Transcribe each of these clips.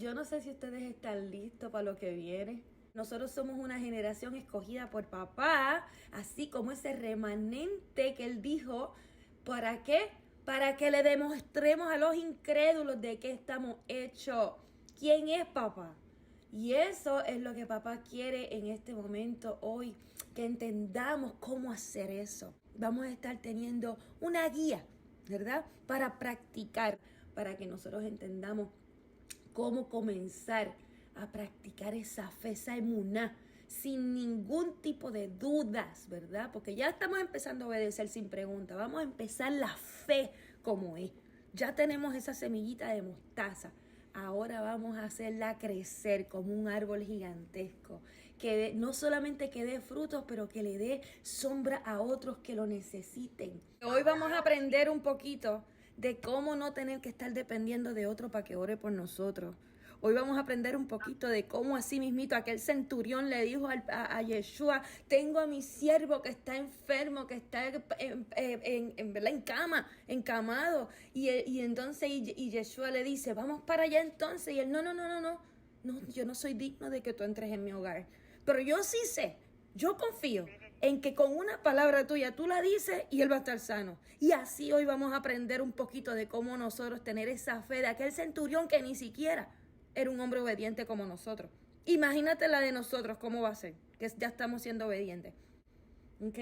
Yo no sé si ustedes están listos para lo que viene. Nosotros somos una generación escogida por papá, así como ese remanente que él dijo, ¿para qué? Para que le demostremos a los incrédulos de qué estamos hechos. ¿Quién es papá? Y eso es lo que papá quiere en este momento hoy, que entendamos cómo hacer eso. Vamos a estar teniendo una guía, ¿verdad? Para practicar, para que nosotros entendamos cómo comenzar a practicar esa fe, esa emuná, sin ningún tipo de dudas, ¿verdad? Porque ya estamos empezando a obedecer sin pregunta. Vamos a empezar la fe como es. Ya tenemos esa semillita de mostaza. Ahora vamos a hacerla crecer como un árbol gigantesco, que no solamente que dé frutos, pero que le dé sombra a otros que lo necesiten. Hoy vamos a aprender un poquito de cómo no tener que estar dependiendo de otro para que ore por nosotros. Hoy vamos a aprender un poquito de cómo así mismito aquel centurión le dijo a Yeshua, tengo a mi siervo que está enfermo, que está en cama, encamado. Y entonces Yeshua le dice, vamos para allá entonces. Y él, no, yo no soy digno de que tú entres en mi hogar. Pero yo sí sé, yo confío en que con una palabra tuya tú la dices y él va a estar sano. Y así hoy vamos a aprender un poquito de cómo nosotros tener esa fe de aquel centurión que ni siquiera era un hombre obediente como nosotros. Imagínate la de nosotros, cómo va a ser, que ya estamos siendo obedientes. ¿Ok?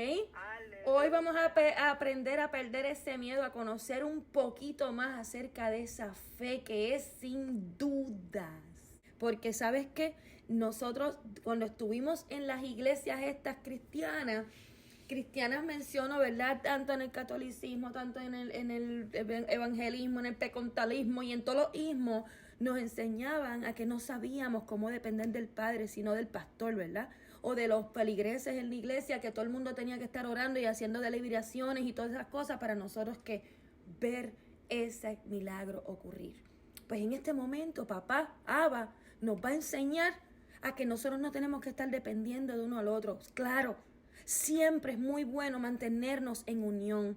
Hoy vamos a aprender a perder ese miedo, a conocer un poquito más acerca de esa fe que es sin dudas. Porque ¿sabes qué? Nosotros cuando estuvimos en las iglesias estas cristianas menciono, ¿verdad? Tanto en el catolicismo, tanto en el evangelismo, en el pentecostalismo y en todos los ismos, nos enseñaban a que no sabíamos cómo depender del Padre, sino del pastor, ¿verdad? O de los feligreses en la iglesia, que todo el mundo tenía que estar orando y haciendo deliberaciones y todas esas cosas para nosotros que ver ese milagro ocurrir. Pues en este momento, papá, Abba, nos va a enseñar a que nosotros no tenemos que estar dependiendo de uno al otro. Claro, siempre es muy bueno mantenernos en unión,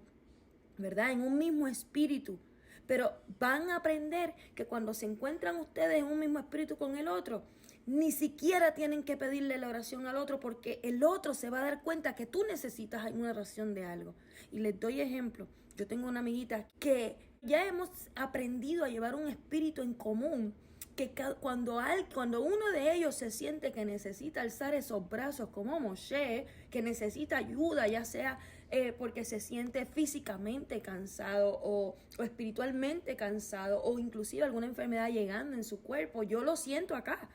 ¿verdad? En un mismo espíritu. Pero van a aprender que cuando se encuentran ustedes en un mismo espíritu con el otro, ni siquiera tienen que pedirle la oración al otro porque el otro se va a dar cuenta que tú necesitas una oración de algo. Y les doy ejemplo. Yo tengo una amiguita que ya hemos aprendido a llevar un espíritu en común, que cuando uno de ellos se siente que necesita alzar esos brazos como Moshe, que necesita ayuda, ya sea porque se siente físicamente cansado o espiritualmente cansado o inclusive alguna enfermedad llegando en su cuerpo, yo lo siento acá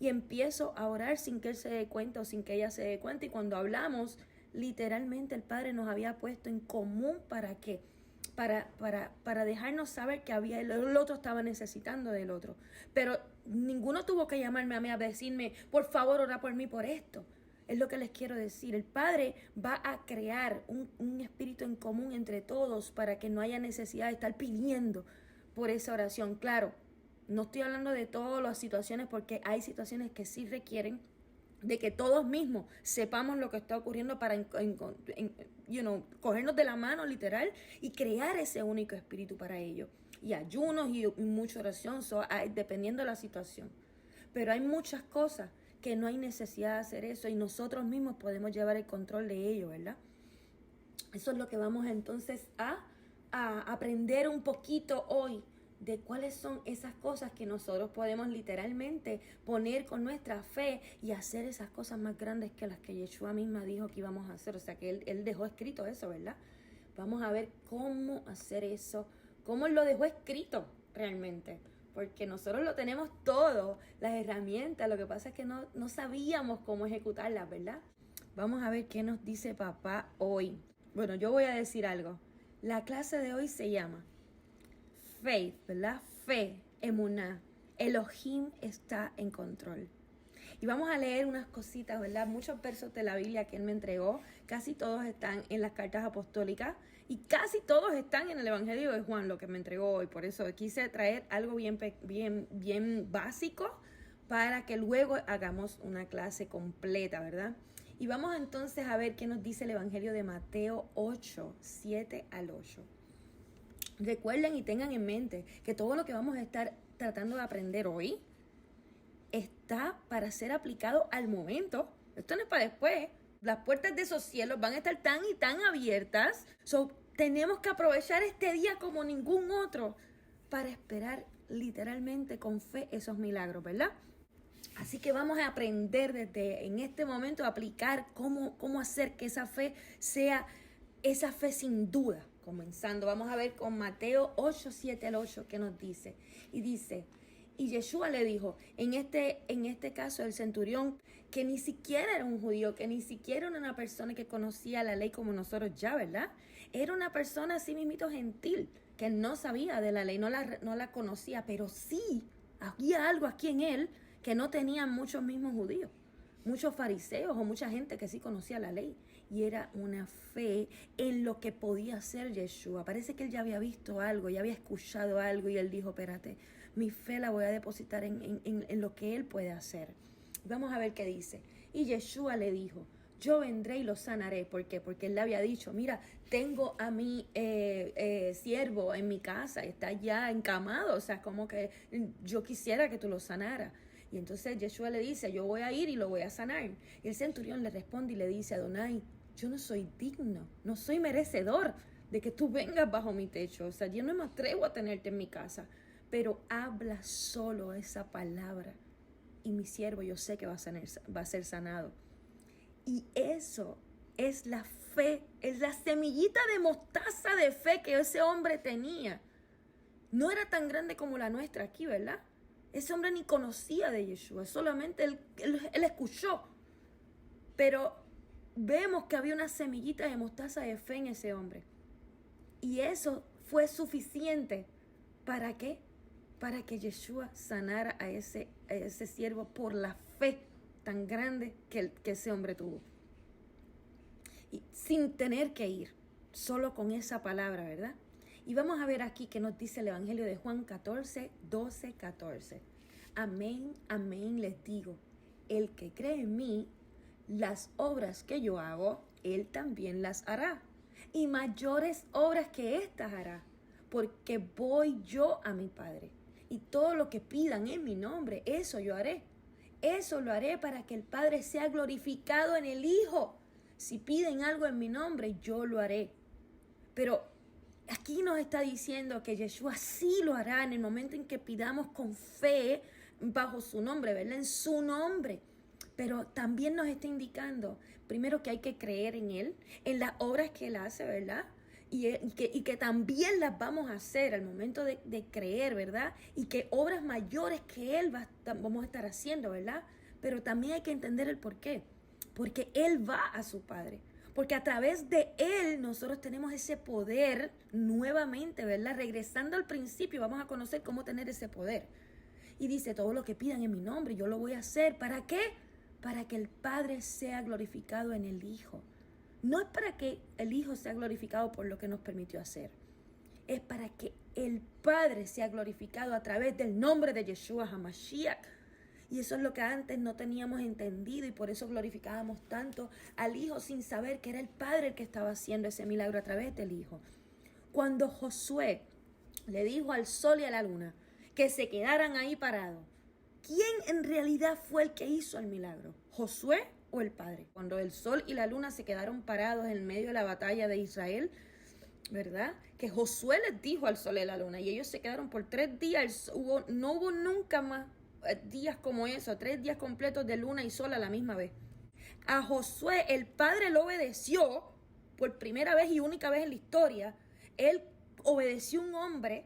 y empiezo a orar sin que él se dé cuenta o sin que ella se dé cuenta, y cuando hablamos, literalmente el Padre nos había puesto en común para qué. Para dejarnos saber que el otro estaba necesitando del otro. Pero ninguno tuvo que llamarme a mí a decirme, por favor, ora por mí por esto. Es lo que les quiero decir. El Padre va a crear un espíritu en común entre todos para que no haya necesidad de estar pidiendo por esa oración. Claro, no estoy hablando de todas las situaciones porque hay situaciones que sí requieren de que todos mismos sepamos lo que está ocurriendo para cogernos de la mano literal y crear ese único espíritu para ello. Y ayunos y mucha oración, dependiendo de la situación. Pero hay muchas cosas que no hay necesidad de hacer eso y nosotros mismos podemos llevar el control de ello, ¿verdad? Eso es lo que vamos entonces a aprender un poquito hoy, de cuáles son esas cosas que nosotros podemos literalmente poner con nuestra fe y hacer esas cosas más grandes que las que Yeshua misma dijo que íbamos a hacer. O sea que él dejó escrito eso, ¿verdad? Vamos a ver cómo hacer eso, cómo él lo dejó escrito realmente, porque nosotros lo tenemos todo, las herramientas, lo que pasa es que no sabíamos cómo ejecutarlas, ¿verdad? Vamos a ver qué nos dice papá hoy. Bueno, yo voy a decir algo. La clase de hoy se llama Faith, ¿verdad? Fe, emuná. Elohim está en control. Y vamos a leer unas cositas, ¿verdad? Muchos versos de la Biblia que él me entregó. Casi todos están en las cartas apostólicas y casi todos están en el Evangelio de Juan, lo que me entregó hoy. Por eso quise traer algo bien básico para que luego hagamos una clase completa, ¿verdad? Y vamos entonces a ver qué nos dice el Evangelio de Mateo 8, 7 al 8. Recuerden y tengan en mente que todo lo que vamos a estar tratando de aprender hoy está para ser aplicado al momento. Esto no es para después. Las puertas de esos cielos van a estar tan y tan abiertas. Tenemos que aprovechar este día como ningún otro para esperar literalmente con fe esos milagros, ¿verdad? Así que vamos a aprender desde en este momento a aplicar cómo hacer que esa fe sea esa fe sin duda. Comenzando, vamos a ver con Mateo 8, 7 al 8, que nos dice. Y dice, y Yeshua le dijo, en este caso el centurión, que ni siquiera era un judío, que ni siquiera era una persona que conocía la ley como nosotros ya, ¿verdad? Era una persona así mismito gentil, que no sabía de la ley, no la conocía, pero sí había algo aquí en él que no tenían muchos mismos judíos, muchos fariseos o mucha gente que sí conocía la ley. Y era una fe en lo que podía hacer Yeshua. Parece que él ya había visto algo, ya había escuchado algo y él dijo, espérate, mi fe la voy a depositar en lo que él puede hacer. Vamos a ver qué dice. Y Yeshua le dijo, yo vendré y lo sanaré. ¿Por qué? Porque él le había dicho, mira, tengo a mi siervo en mi casa, está ya encamado, o sea, como que yo quisiera que tú lo sanaras. Y entonces Yeshua le dice, yo voy a ir y lo voy a sanar. Y el centurión le responde y le dice, Adonai, yo no soy digno, no soy merecedor de que tú vengas bajo mi techo. O sea, yo no me atrevo a tenerte en mi casa, pero habla solo esa palabra y mi siervo yo sé que va a ser sanado. Y eso es la fe, es la semillita de mostaza de fe que ese hombre tenía. No era tan grande como la nuestra aquí, ¿verdad? Ese hombre ni conocía de Yeshua, solamente él escuchó. Pero vemos que había una semillita de mostaza de fe en ese hombre. Y eso fue suficiente. ¿Para qué? Para que Yeshua sanara a ese siervo por la fe tan grande que ese hombre tuvo. Y sin tener que ir, solo con esa palabra, ¿verdad? Y vamos a ver aquí que nos dice el Evangelio de Juan 14, 12, 14. Amén, amén les digo, el que cree en mí, las obras que yo hago, él también las hará. Y mayores obras que estas hará, porque voy yo a mi Padre. Y todo lo que pidan en mi nombre, eso yo haré. Eso lo haré para que el Padre sea glorificado en el Hijo. Si piden algo en mi nombre, yo lo haré. Pero aquí nos está diciendo que Yeshua sí lo hará en el momento en que pidamos con fe bajo su nombre, ¿verdad? En su nombre. Pero también nos está indicando, primero, que hay que creer en Él, en las obras que Él hace, ¿verdad? Y que también las vamos a hacer al momento de creer, ¿verdad? Y que obras mayores que Él vamos a estar haciendo, ¿verdad? Pero también hay que entender el por qué. Porque Él va a su Padre. Porque a través de Él nosotros tenemos ese poder nuevamente, ¿verdad? Regresando al principio, vamos a conocer cómo tener ese poder. Y dice, todo lo que pidan en mi nombre, yo lo voy a hacer. ¿Para qué? Para que el Padre sea glorificado en el Hijo. No es para que el Hijo sea glorificado por lo que nos permitió hacer. Es para que el Padre sea glorificado a través del nombre de Yeshua HaMashiach. Y eso es lo que antes no teníamos entendido y por eso glorificábamos tanto al Hijo sin saber que era el Padre el que estaba haciendo ese milagro a través del Hijo. Cuando Josué le dijo al sol y a la luna que se quedaran ahí parados, ¿quién en realidad fue el que hizo el milagro? ¿Josué o el Padre? Cuando el sol y la luna se quedaron parados en medio de la batalla de Israel, ¿verdad? Que Josué les dijo al sol y a la luna y ellos se quedaron por 3 días. No hubo nunca más días como eso, 3 días completos de luna y sol a la misma vez. A Josué el Padre lo obedeció por primera vez y única vez en la historia. Él obedeció a un hombre.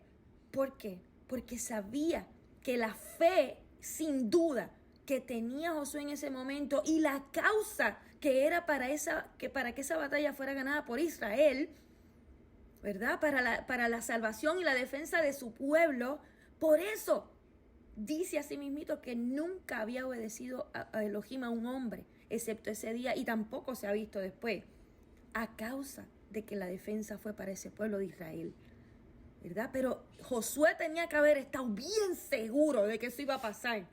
¿Por qué? Porque sabía que la fe, sin duda, que tenía Josué en ese momento y la causa que era para que esa batalla fuera ganada por Israel, ¿verdad? Para la salvación y la defensa de su pueblo. Por eso dice a sí mismito que nunca había obedecido a Elohim, a un hombre, excepto ese día, y tampoco se ha visto después, a causa de que la defensa fue para ese pueblo de Israel, ¿verdad? Pero Josué tenía que haber estado bien seguro de que eso iba a pasar.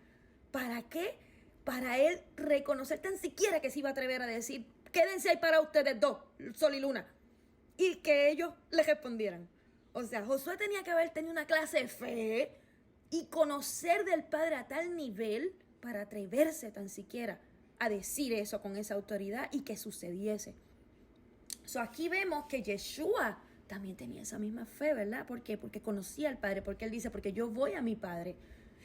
¿Para qué? Para él reconocer tan siquiera que se iba a atrever a decir, quédense ahí para ustedes dos, sol y luna, y que ellos le respondieran. O sea, Josué tenía que haber tenido una clase de fe y conocer del Padre a tal nivel para atreverse tan siquiera a decir eso con esa autoridad y que sucediese. Aquí vemos que Yeshua también tenía esa misma fe, ¿verdad? ¿Por qué? Porque conocía al Padre, porque él dice, porque yo voy a mi Padre.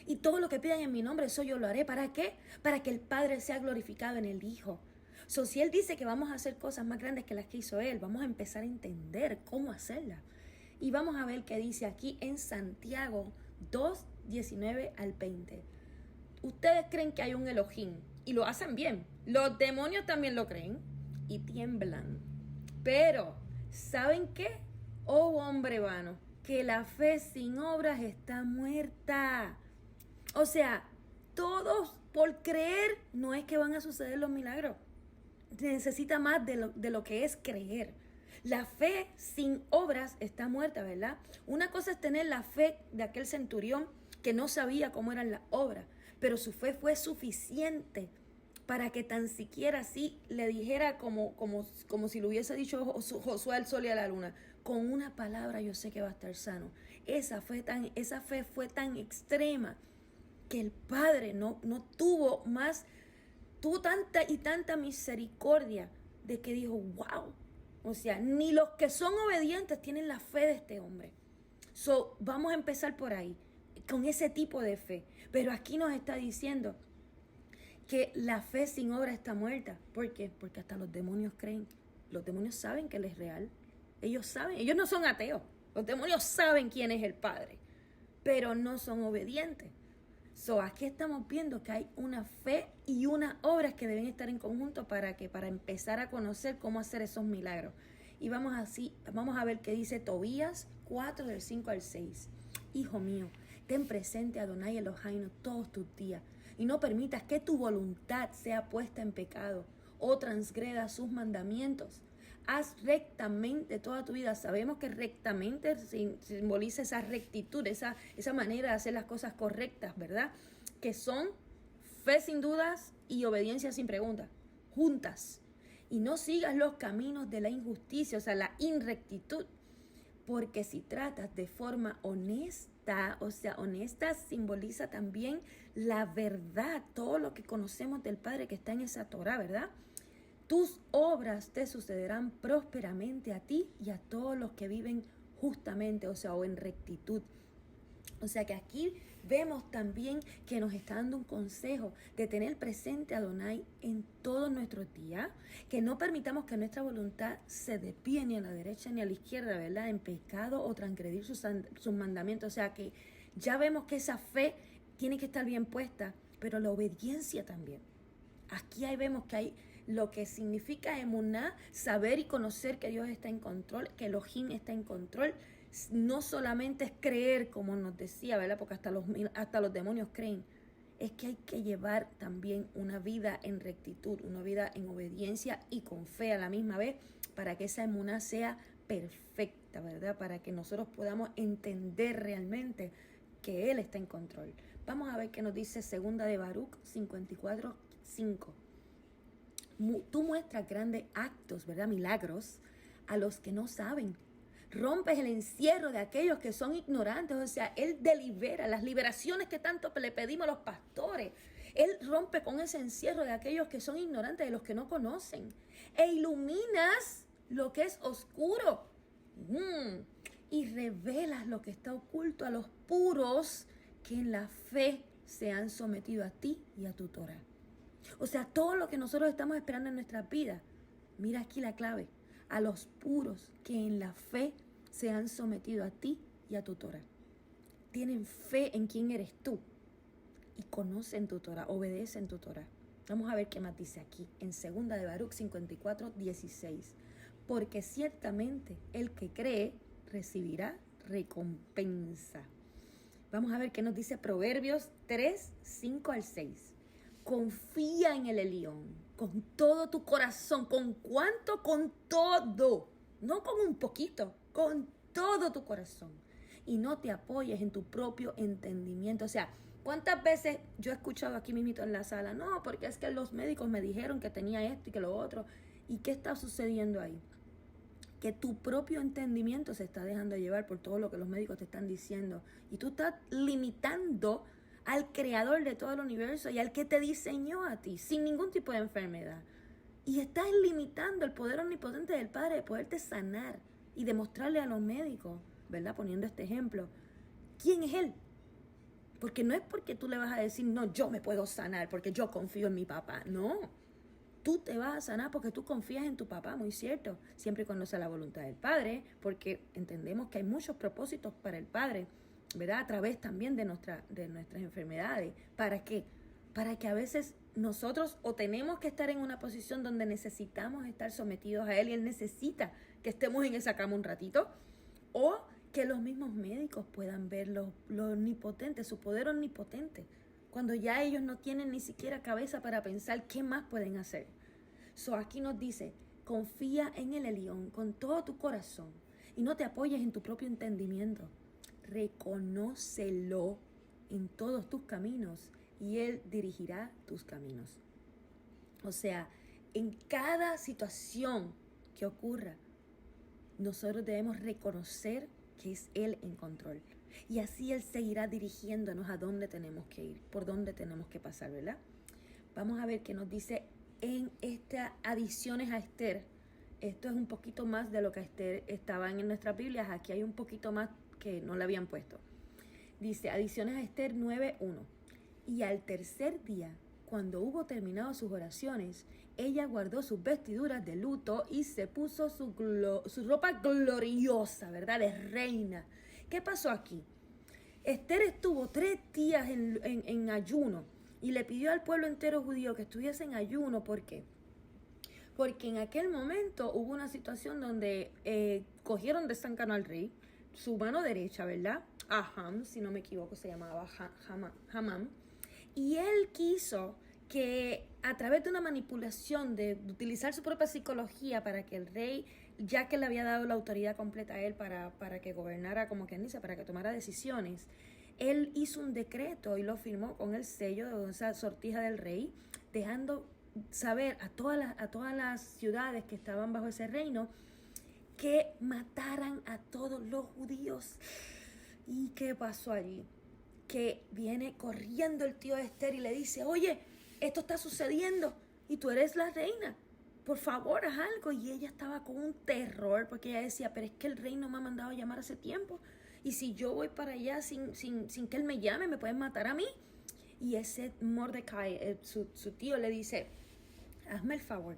Y todo lo que pidan en mi nombre, eso yo lo haré. ¿Para qué? Para que el Padre sea glorificado en el Hijo. Si Él dice que vamos a hacer cosas más grandes que las que hizo Él, vamos a empezar a entender cómo hacerlas. Y vamos a ver qué dice aquí en Santiago 2, 19 al 20. Ustedes creen que hay un Elohim y lo hacen bien. Los demonios también lo creen y tiemblan. Pero, ¿saben qué? Oh hombre vano, que la fe sin obras está muerta. Todos por creer no es que van a suceder los milagros. Necesita más de lo que es creer. La fe sin obras está muerta, ¿verdad? Una cosa es tener la fe de aquel centurión que no sabía cómo eran las obras, pero su fe fue suficiente para que tan siquiera así le dijera como si lo hubiese dicho Josué al sol y a la luna, con una palabra yo sé que va a estar sano. Esa fe fue tan extrema que el Padre no tuvo tanta misericordia de que dijo, wow. Ni los que son obedientes tienen la fe de este hombre. Vamos a empezar por ahí, con ese tipo de fe. Pero aquí nos está diciendo que la fe sin obra está muerta. ¿Por qué? Porque hasta los demonios creen. Los demonios saben que Él es real. Ellos saben, ellos no son ateos. Los demonios saben quién es el Padre, pero no son obedientes. Aquí estamos viendo que hay una fe y unas obras que deben estar en conjunto para empezar a conocer cómo hacer esos milagros. Y vamos a ver qué dice Tobías 4 del 5 al 6. Hijo mío, ten presente a Adonai Eloheinu todos tus días y no permitas que tu voluntad sea puesta en pecado o transgreda sus mandamientos. Haz rectamente toda tu vida. Sabemos que rectamente simboliza esa rectitud, esa manera de hacer las cosas correctas, ¿verdad? Que son fe sin dudas y obediencia sin preguntas, juntas. Y no sigas los caminos de la injusticia, la inrectitud. Porque si tratas de forma honesta, honesta simboliza también la verdad, todo lo que conocemos del Padre que está en esa Torah, ¿verdad? Tus obras te sucederán prósperamente a ti y a todos los que viven justamente, o en rectitud. Que aquí vemos también que nos está dando un consejo de tener presente a Adonai en todos nuestros días, que no permitamos que nuestra voluntad se desvíe ni a la derecha ni a la izquierda, ¿verdad? En pecado o transgredir sus mandamientos. Que ya vemos que esa fe tiene que estar bien puesta, pero la obediencia también. Aquí vemos que hay lo que significa emuná, saber y conocer que Dios está en control, que Elohim está en control. No solamente es creer, como nos decía, ¿verdad? Porque hasta los demonios creen. Es que hay que llevar también una vida en rectitud, una vida en obediencia y con fe a la misma vez, para que esa emuná sea perfecta, ¿verdad? Para que nosotros podamos entender realmente que Él está en control. Vamos a ver qué nos dice segunda de Baruch 54:5. Tú muestras grandes actos, ¿verdad? Milagros a los que no saben. Rompes el encierro de aquellos que son ignorantes. Él delibera las liberaciones que tanto le pedimos a los pastores. Él rompe con ese encierro de aquellos que son ignorantes, de los que no conocen. E iluminas lo que es oscuro. Y revelas lo que está oculto a los puros que en la fe se han sometido a ti y a tu Torah. Todo lo que nosotros estamos esperando en nuestras vidas. Mira aquí la clave. A los puros que en la fe se han sometido a ti y a tu Torah. Tienen fe en quién eres tú y conocen tu Torah, obedecen tu Torah. Vamos a ver qué más dice aquí en segunda de Baruch 54:16. Porque ciertamente el que cree recibirá recompensa. Vamos a ver qué nos dice Proverbios 3:5 al 6. Confía en el Elión con todo tu corazón. ¿Con cuánto? Con todo. No con un poquito, con todo tu corazón. Y no te apoyes en tu propio entendimiento. ¿Cuántas veces yo he escuchado aquí mismito en la sala? No, porque es que los médicos me dijeron que tenía esto y que lo otro. ¿Y qué está sucediendo ahí? Que tu propio entendimiento se está dejando llevar por todo lo que los médicos te están diciendo. Y tú estás limitando al creador de todo el universo y al que te diseñó a ti, sin ningún tipo de enfermedad. Y estás limitando el poder omnipotente del Padre de poderte sanar y demostrarle a los médicos, ¿verdad? Poniendo este ejemplo, ¿quién es Él? Porque no es porque tú le vas a decir, no, yo me puedo sanar porque yo confío en mi papá. No, tú te vas a sanar porque tú confías en tu papá, muy cierto, siempre y cuando sea la voluntad del Padre, porque entendemos que hay muchos propósitos para el Padre, ¿verdad? A través también de nuestras enfermedades. ¿Para qué? Para que a veces nosotros o tenemos que estar en una posición donde necesitamos estar sometidos a Él y Él necesita que estemos en esa cama un ratito, o que los mismos médicos puedan ver lo omnipotente, su poder omnipotente, cuando ya ellos no tienen ni siquiera cabeza para pensar qué más pueden hacer. Aquí nos dice, confía en el Elión con todo tu corazón y no te apoyes en tu propio entendimiento. Reconócelo en todos tus caminos y Él dirigirá tus caminos. O sea, en cada situación que ocurra, nosotros debemos reconocer que es Él en control. Y así Él seguirá dirigiéndonos a dónde tenemos que ir, por dónde tenemos que pasar, ¿verdad? Vamos a ver qué nos dice en estas adiciones a Esther. Esto es un poquito más de lo que Esther estaba en nuestras Biblias. Aquí hay un poquito más que no le habían puesto. Dice, adiciones a Esther 9:1. Y al tercer día, cuando hubo terminado sus oraciones, ella guardó sus vestiduras de luto y se puso su ropa gloriosa, ¿verdad? De reina. ¿Qué pasó aquí? Esther estuvo 3 días en ayuno y le pidió al pueblo entero judío que estuviese en ayuno. ¿Por qué? Porque en aquel momento hubo una situación donde cogieron de zancano al rey, su mano derecha, ¿verdad? Aham, si no me equivoco, se llamaba Hamán. Y él quiso que a través de una manipulación, de utilizar su propia psicología para que el rey, ya que le había dado la autoridad completa a él para que gobernara, como quien dice, para que tomara decisiones, él hizo un decreto y lo firmó con el sello de esa sortija del rey, dejando saber a todas las ciudades que estaban bajo ese reino que mataran a todos los judíos. ¿Y qué pasó allí? Que viene corriendo el tío de Esther y le dice, oye, esto está sucediendo y tú eres la reina, por favor, haz algo. Y ella estaba con un terror porque ella decía, pero es que el rey no me ha mandado a llamar hace tiempo y si yo voy para allá sin que él me llame, me pueden matar a mí. Y ese Mordecai, su tío, le dice, hazme el favor,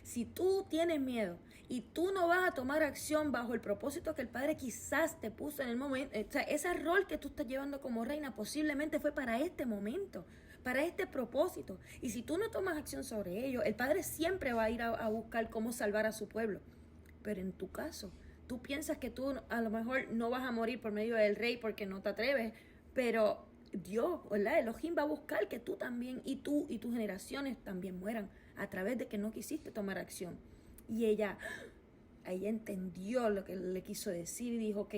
si tú tienes miedo y tú no vas a tomar acción bajo el propósito que el Padre quizás te puso en el momento, o sea, ese rol que tú estás llevando como reina posiblemente fue para este momento, para este propósito. Y si tú no tomas acción sobre ello, el Padre siempre va a ir a buscar cómo salvar a su pueblo. Pero en tu caso, tú piensas que tú a lo mejor no vas a morir por medio del rey porque no te atreves, pero Dios, ¿verdad? Elohim va a buscar que tú también y tú y tus generaciones también mueran a través de que no quisiste tomar acción. Y ella entendió lo que le quiso decir y dijo, ok,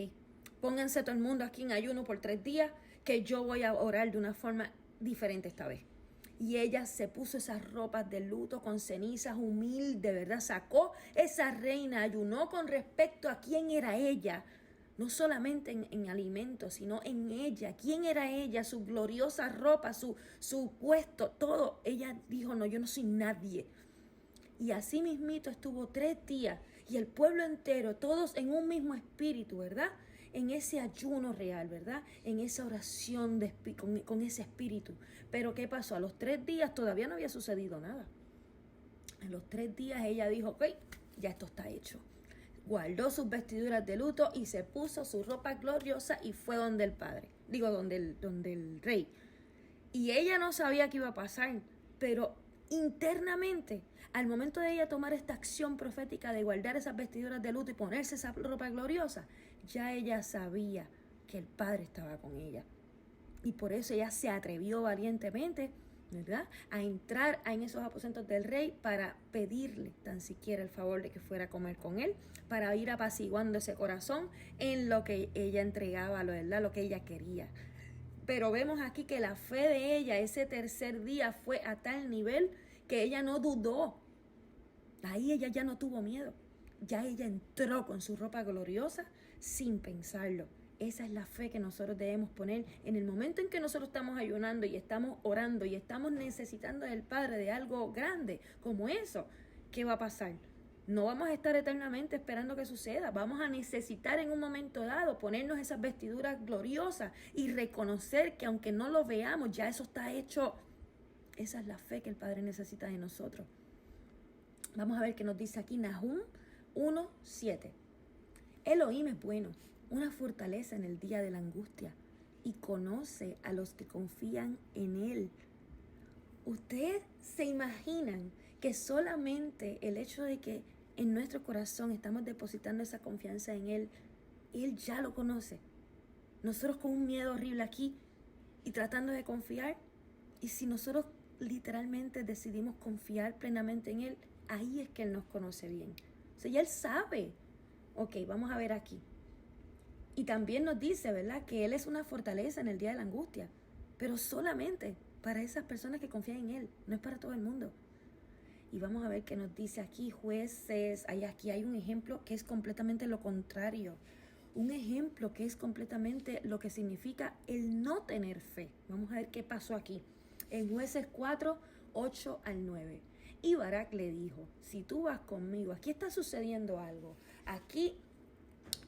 pónganse todo el mundo aquí en ayuno por 3 días, que yo voy a orar de una forma diferente esta vez. Y ella se puso esas ropas de luto con cenizas, humilde, ¿verdad? Sacó esa reina, ayunó con respecto a quién era ella, no solamente en alimentos, sino en ella. ¿Quién era ella? Su gloriosa ropa, su puesto, todo. Ella dijo, no, yo no soy nadie. Y así mismito estuvo 3 días y el pueblo entero, todos en un mismo espíritu, ¿verdad? En ese ayuno real, ¿verdad? En esa oración con ese espíritu. Pero ¿qué pasó? A los 3 días todavía no había sucedido nada. A los 3 días ella dijo, ok, ya esto está hecho. Guardó sus vestiduras de luto y se puso su ropa gloriosa y fue donde el padre, donde el rey. Y ella no sabía qué iba a pasar, pero internamente, al momento de ella tomar esta acción profética de guardar esas vestiduras de luto y ponerse esa ropa gloriosa, ya ella sabía que el Padre estaba con ella. Y por eso ella se atrevió valientemente, ¿verdad?, a entrar en esos aposentos del rey para pedirle tan siquiera el favor de que fuera a comer con él, para ir apaciguando ese corazón en lo que ella entregaba, ¿verdad?, lo que ella quería. Pero vemos aquí que la fe de ella ese tercer día fue a tal nivel que ella no dudó. Ahí ella ya no tuvo miedo. Ya ella entró con su ropa gloriosa sin pensarlo. Esa es la fe que nosotros debemos poner en el momento en que nosotros estamos ayunando y estamos orando y estamos necesitando del Padre de algo grande como eso. ¿Qué va a pasar? No vamos a estar eternamente esperando que suceda. Vamos a necesitar en un momento dado ponernos esas vestiduras gloriosas y reconocer que aunque no lo veamos, ya eso está hecho. Esa es la fe que el Padre necesita de nosotros. Vamos a ver qué nos dice aquí Nahum 1:7. Elohim es bueno, una fortaleza en el día de la angustia, y conoce a los que confían en Él. ¿Ustedes se imaginan que solamente el hecho de que en nuestro corazón estamos depositando esa confianza en Él ya lo conoce? Nosotros con un miedo horrible aquí y tratando de confiar, y si nosotros literalmente decidimos confiar plenamente en Él, ahí es que Él nos conoce bien. O sea, ya Él sabe. Ok, vamos a ver aquí. Y también nos dice, ¿verdad?, que Él es una fortaleza en el día de la angustia, pero solamente para esas personas que confían en Él, no es para todo el mundo. Y vamos a ver qué nos dice aquí Jueces. Aquí hay un ejemplo que es completamente lo contrario. Un ejemplo que es completamente lo que significa el no tener fe. Vamos a ver qué pasó aquí. En Jueces 4:8-9. Y Barak le dijo, si tú vas conmigo, aquí está sucediendo algo. Aquí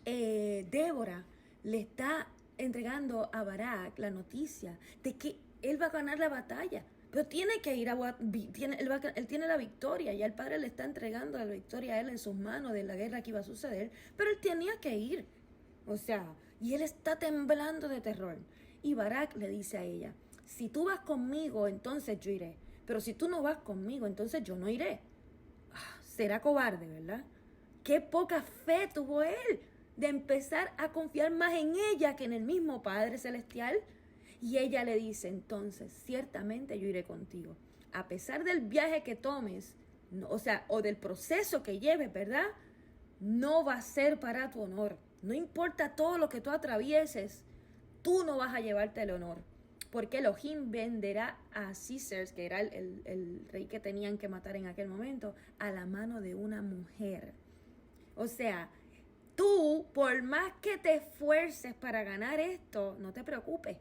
Débora le está entregando a Barak la noticia de que él va a ganar la batalla. Pero tiene que ir él tiene la victoria, ya el Padre le está entregando la victoria a él en sus manos de la guerra que iba a suceder, pero él tenía que ir. O sea, y él está temblando de terror. Y Barak le dice a ella, si tú vas conmigo, entonces yo iré. Pero si tú no vas conmigo, entonces yo no iré. Será cobarde, ¿verdad? Qué poca fe tuvo él de empezar a confiar más en ella que en el mismo Padre Celestial. Y ella le dice, entonces, ciertamente yo iré contigo. A pesar del viaje que tomes, o del proceso que lleves, ¿verdad? No va a ser para tu honor. No importa todo lo que tú atravieses, tú no vas a llevarte el honor. Porque Elohim venderá a César, que era el rey que tenían que matar en aquel momento, a la mano de una mujer. O sea, tú, por más que te esfuerces para ganar esto, no te preocupes.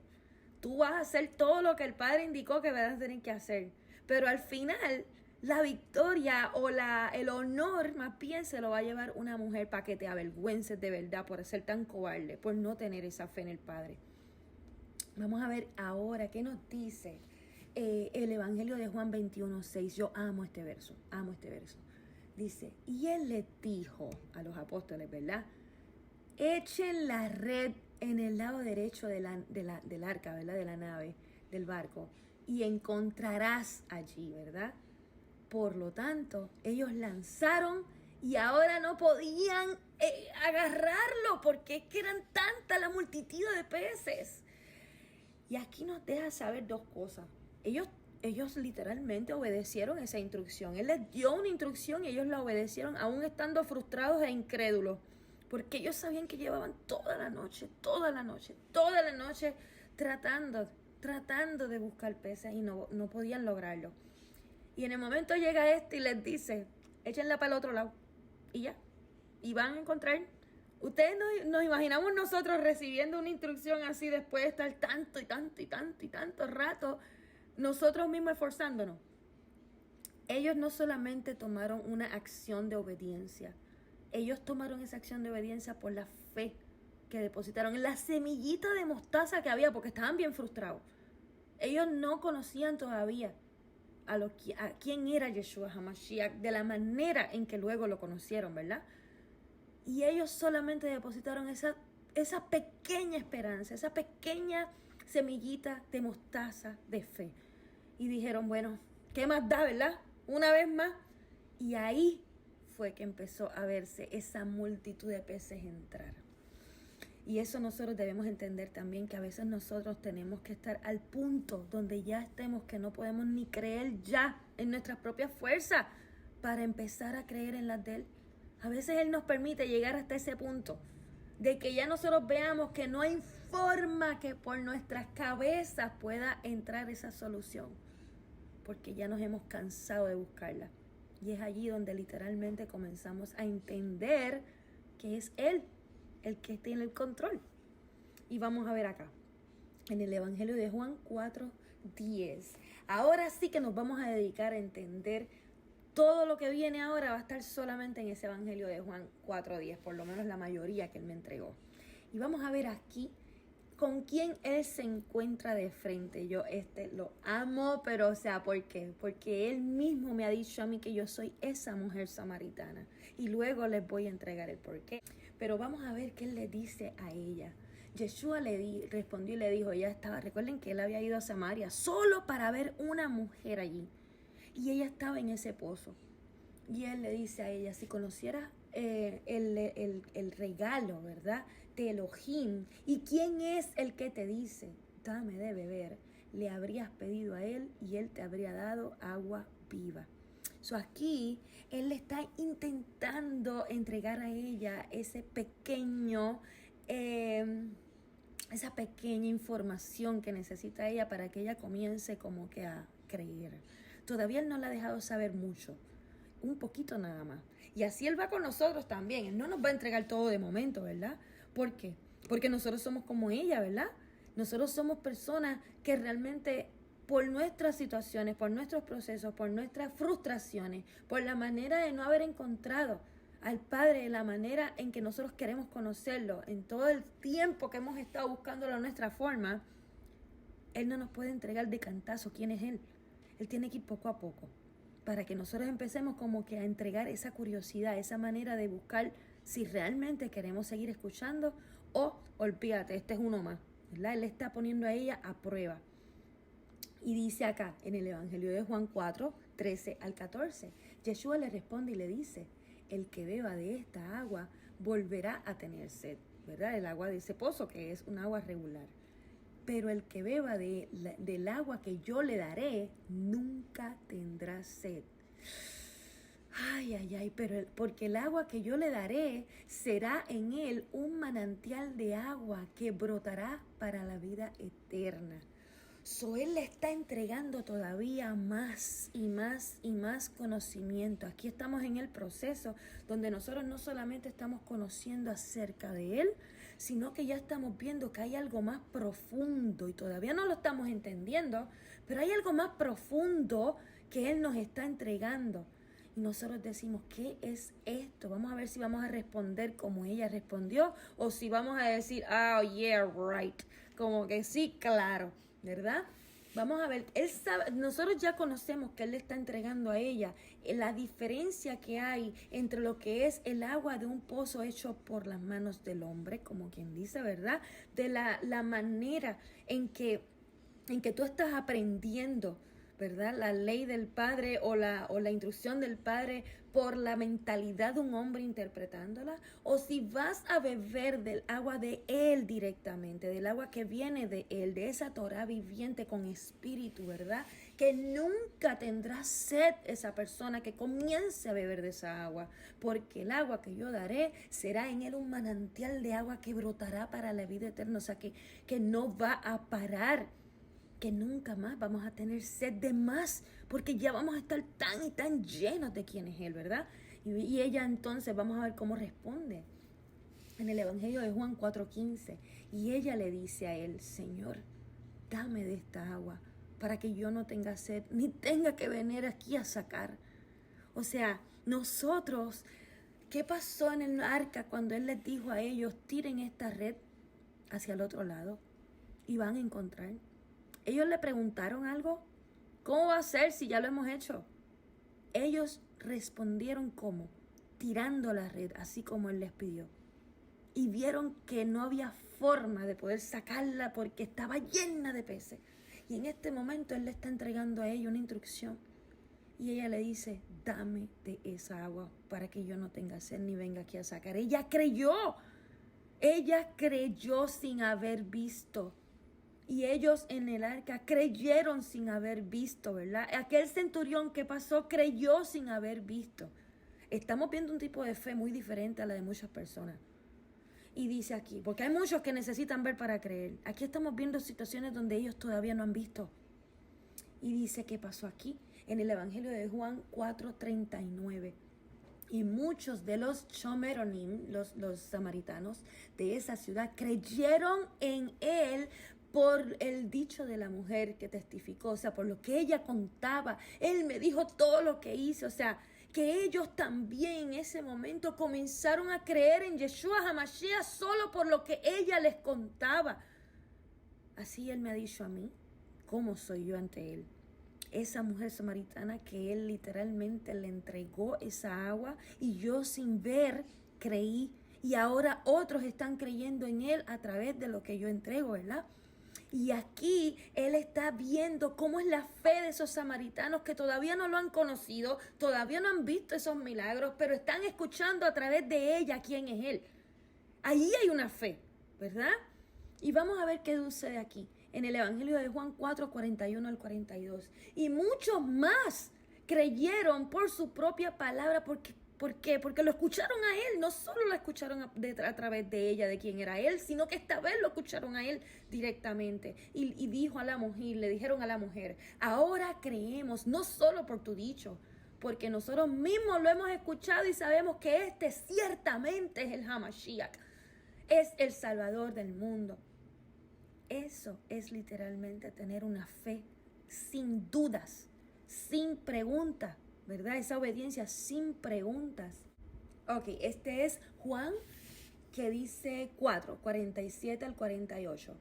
Tú vas a hacer todo lo que el Padre indicó que vas a tener que hacer. Pero al final, la victoria o el honor más bien se lo va a llevar una mujer, para que te avergüences de verdad por ser tan cobarde, por no tener esa fe en el Padre. Vamos a ver ahora qué nos dice el Evangelio de Juan 21:6. Yo amo este verso. Dice, y Él les dijo a los apóstoles, ¿verdad? Echen la red en el lado derecho del arca, ¿verdad? De la nave, del barco, y encontrarás allí, ¿verdad? Por lo tanto, ellos lanzaron y ahora no podían agarrarlo, porque es que eran tanta la multitud de peces. Y aquí nos deja saber dos cosas. Ellos literalmente obedecieron esa instrucción. Él les dio una instrucción y ellos la obedecieron, aún estando frustrados e incrédulos. Porque ellos sabían que llevaban toda la noche tratando de buscar peces y no podían lograrlo. Y en el momento llega y les dice, échenla para el otro lado. Y ya. Y van a encontrar. Ustedes nos imaginamos nosotros recibiendo una instrucción así después de estar tanto rato nosotros mismos esforzándonos. Ellos no solamente tomaron una acción de obediencia, ellos tomaron esa acción de obediencia por la fe que depositaron en la semillita de mostaza que había, porque estaban bien frustrados. Ellos no conocían todavía a quién era Yeshua HaMashiach de la manera en que luego lo conocieron, ¿verdad? Y ellos solamente depositaron esa pequeña esperanza, esa pequeña semillita de mostaza de fe. Y dijeron, bueno, ¿qué más da, verdad? Una vez más. Y ahí fue que empezó a verse esa multitud de peces entrar. Y eso nosotros debemos entender también, que a veces nosotros tenemos que estar al punto donde ya estemos, que no podemos ni creer ya en nuestras propias fuerzas para empezar a creer en las de Él. A veces Él nos permite llegar hasta ese punto de que ya nosotros veamos que no hay forma que por nuestras cabezas pueda entrar esa solución, porque ya nos hemos cansado de buscarla. Y es allí donde literalmente comenzamos a entender que es Él el que tiene el control. Y vamos a ver acá, en el Evangelio de Juan 4:10. Ahora sí que nos vamos a dedicar a entender todo lo que viene ahora, va a estar solamente en ese Evangelio de Juan 4:10, por lo menos la mayoría que él me entregó. Y vamos a ver aquí con quién él se encuentra de frente. Yo lo amo, pero o sea, ¿por qué? Porque él mismo me ha dicho a mí que yo soy esa mujer samaritana. Y luego les voy a entregar el porqué. Pero vamos a ver qué él le dice a ella. Yeshua respondió y le dijo, recuerden que él había ido a Samaria solo para ver una mujer allí. Y ella estaba en ese pozo. Y él le dice a ella, si conocieras el regalo, ¿verdad?, de Elohim, y quién es el que te dice, dame de beber, le habrías pedido a él y él te habría dado agua viva. Aquí él le está intentando entregar a ella esa pequeña información que necesita ella para que ella comience como que a creer. Todavía él no la ha dejado saber mucho, un poquito nada más. Y así él va con nosotros también. Él no nos va a entregar todo de momento, ¿verdad? ¿Por qué? Porque nosotros somos como ella, ¿verdad? Nosotros somos personas que realmente por nuestras situaciones, por nuestros procesos, por nuestras frustraciones, por la manera de no haber encontrado al Padre, la manera en que nosotros queremos conocerlo, en todo el tiempo que hemos estado buscándolo a nuestra forma, Él no nos puede entregar de cantazo quién es Él. Él tiene que ir poco a poco, para que nosotros empecemos como que a entregar esa curiosidad, esa manera de buscar si realmente queremos seguir escuchando o olvídate, este es uno más, ¿verdad? Él está poniendo a ella a prueba. Y dice acá en el Evangelio de Juan 4:13-14, Yeshua le responde y le dice, el que beba de esta agua volverá a tener sed, ¿verdad? El agua de ese pozo que es un agua regular. Pero el que beba del agua que yo le daré, nunca tendrá sed. Porque el agua que yo le daré será en él un manantial de agua que brotará para la vida eterna. Él le está entregando todavía más y más y más conocimiento. Aquí estamos en el proceso donde nosotros no solamente estamos conociendo acerca de él, sino que ya estamos viendo que hay algo más profundo y todavía no lo estamos entendiendo, pero hay algo más profundo que él nos está entregando. Y nosotros decimos, ¿qué es esto? Vamos a ver si vamos a responder como ella respondió o si vamos a decir, oh yeah, right, como que sí, claro, ¿verdad? Vamos a ver, él sabe, nosotros ya conocemos que él le está entregando a ella la diferencia que hay entre lo que es el agua de un pozo hecho por las manos del hombre, como quien dice, ¿verdad? De la manera en que tú estás aprendiendo, ¿verdad?, la ley del Padre o la instrucción del Padre por la mentalidad de un hombre interpretándola, o si vas a beber del agua de Él directamente, del agua que viene de Él, de esa Torah viviente con espíritu, ¿verdad?, que nunca tendrá sed esa persona que comience a beber de esa agua, porque el agua que yo daré será en Él un manantial de agua que brotará para la vida eterna, o sea que no va a parar, que nunca más vamos a tener sed de más, porque ya vamos a estar tan y tan llenos de quién es Él, ¿verdad? Y ella entonces, vamos a ver cómo responde en el Evangelio de Juan 4:15. Y ella le dice a Él, Señor, dame de esta agua para que yo no tenga sed, ni tenga que venir aquí a sacar. O sea, nosotros, ¿qué pasó en el arca cuando Él les dijo a ellos, tiren esta red hacia el otro lado y van a encontrar? Ellos le preguntaron algo, ¿cómo va a ser si ya lo hemos hecho? Ellos respondieron ¿cómo? Tirando la red, así como Él les pidió. Y vieron que no había forma de poder sacarla porque estaba llena de peces. Y en este momento Él le está entregando a ellos una instrucción. Y ella le dice, dame de esa agua para que yo no tenga sed ni venga aquí a sacar. Ella creyó sin haber visto. Y ellos en el arca creyeron sin haber visto, ¿verdad? Aquel centurión que pasó creyó sin haber visto. Estamos viendo un tipo de fe muy diferente a la de muchas personas. Y dice aquí, porque hay muchos que necesitan ver para creer. Aquí estamos viendo situaciones donde ellos todavía no han visto. Y dice, ¿qué pasó aquí? En el Evangelio de Juan 4:39. Y muchos de los Shomeronim, los samaritanos de esa ciudad, creyeron en él por el dicho de la mujer que testificó, o sea, por lo que ella contaba. Él me dijo todo lo que hice, o sea, que ellos también en ese momento comenzaron a creer en Yeshua HaMashiach solo por lo que ella les contaba. Así él me ha dicho a mí, ¿cómo soy yo ante él? Esa mujer samaritana que él literalmente le entregó esa agua y yo sin ver creí. Y ahora otros están creyendo en él a través de lo que yo entrego, ¿verdad? Y aquí él está viendo cómo es la fe de esos samaritanos que todavía no lo han conocido, todavía no han visto esos milagros, pero están escuchando a través de ella quién es él. Ahí hay una fe, ¿verdad? Y vamos a ver qué sucede aquí, en el Evangelio de Juan 4, 41 al 42. Y muchos más creyeron por su propia palabra. ¿Por qué? Porque lo escucharon a él. No solo lo escucharon a través de ella, de quién era él, sino que esta vez lo escucharon a él directamente. Y dijo a la mujer, le dijeron a la mujer, ahora creemos, no solo por tu dicho, porque nosotros mismos lo hemos escuchado y sabemos que este ciertamente es el Hamashiach, es el Salvador del mundo. Eso es literalmente tener una fe sin dudas, sin preguntas, ¿verdad? Esa obediencia sin preguntas. Ok, este es Juan que dice 4, 47 al 48.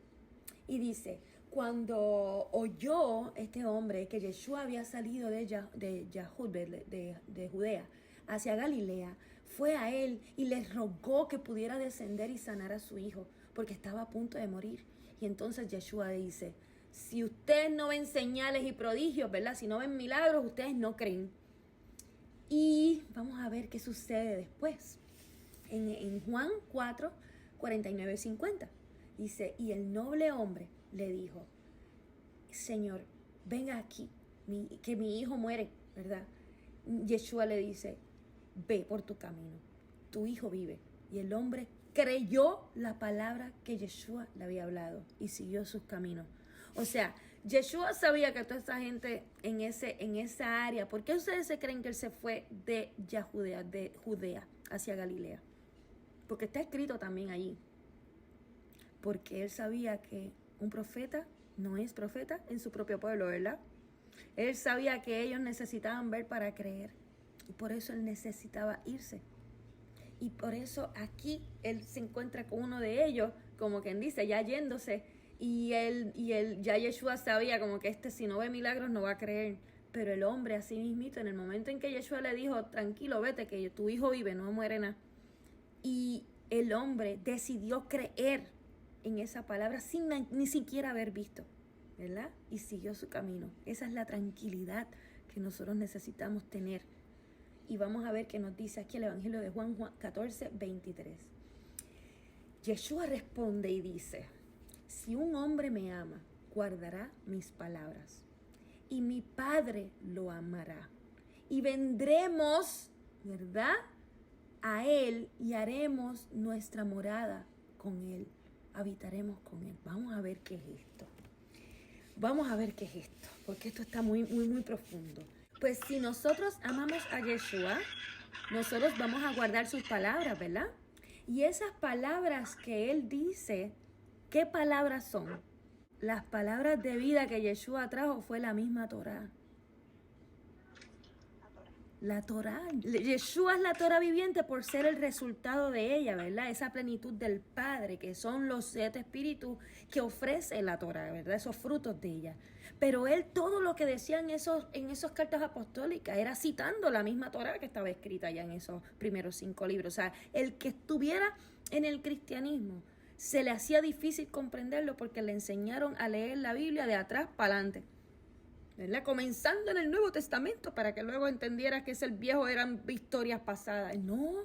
Y dice, cuando oyó este hombre que Yeshua había salido de Judea hacia Galilea, fue a él y le rogó que pudiera descender y sanar a su hijo, porque estaba a punto de morir. Y entonces Yeshua dice, si ustedes no ven señales y prodigios, ¿verdad? Si no ven milagros, ustedes no creen. Y vamos a ver qué sucede después. En Juan 4, 49, 50. Dice, y el noble hombre le dijo, Señor, venga aquí, que mi hijo muere, ¿verdad? Yeshua le dice, ve por tu camino, tu hijo vive. Y el hombre creyó la palabra que Yeshua le había hablado y siguió sus caminos. O sea, Yeshua sabía que toda esa gente en esa área, ¿por qué ustedes se creen que él se fue de Judea hacia Galilea? Porque está escrito también allí. Porque él sabía que un profeta no es profeta en su propio pueblo, ¿verdad? Él sabía que ellos necesitaban ver para creer. Y por eso él necesitaba irse. Y por eso aquí él se encuentra con uno de ellos, como quien dice, ya yéndose. Y ya Yeshua sabía como que si no ve milagros no va a creer. Pero el hombre así mismito, en el momento en que Yeshua le dijo, tranquilo, vete, que tu hijo vive, no muere nada. Y el hombre decidió creer en esa palabra sin ni siquiera haber visto, ¿verdad? Y siguió su camino. Esa es la tranquilidad que nosotros necesitamos tener. Y vamos a ver qué nos dice aquí el Evangelio de Juan 14, 23. Yeshua responde y dice, si un hombre me ama, guardará mis palabras, y mi Padre lo amará. Y vendremos, ¿verdad?, a él y haremos nuestra morada con él. Habitaremos con él. Vamos a ver qué es esto. Vamos a ver qué es esto, porque esto está muy, muy, muy profundo. Pues si nosotros amamos a Yeshua, nosotros vamos a guardar sus palabras, ¿verdad? Y esas palabras que él dice, ¿qué palabras son? Las palabras de vida que Yeshua trajo fue la misma Torá. La Torá. Yeshua es la Torá viviente por ser el resultado de ella, ¿verdad? Esa plenitud del Padre, que son los 7 espíritus que ofrece la Torá, ¿verdad? Esos frutos de ella. Pero él todo lo que decía en esos cartas apostólicas era citando la misma Torá que estaba escrita ya en esos primeros 5 libros. O sea, el que estuviera en el cristianismo se le hacía difícil comprenderlo porque le enseñaron a leer la Biblia de atrás para adelante, ¿verdad? Comenzando en el Nuevo Testamento para que luego entendiera que el viejo eran historias pasadas. No,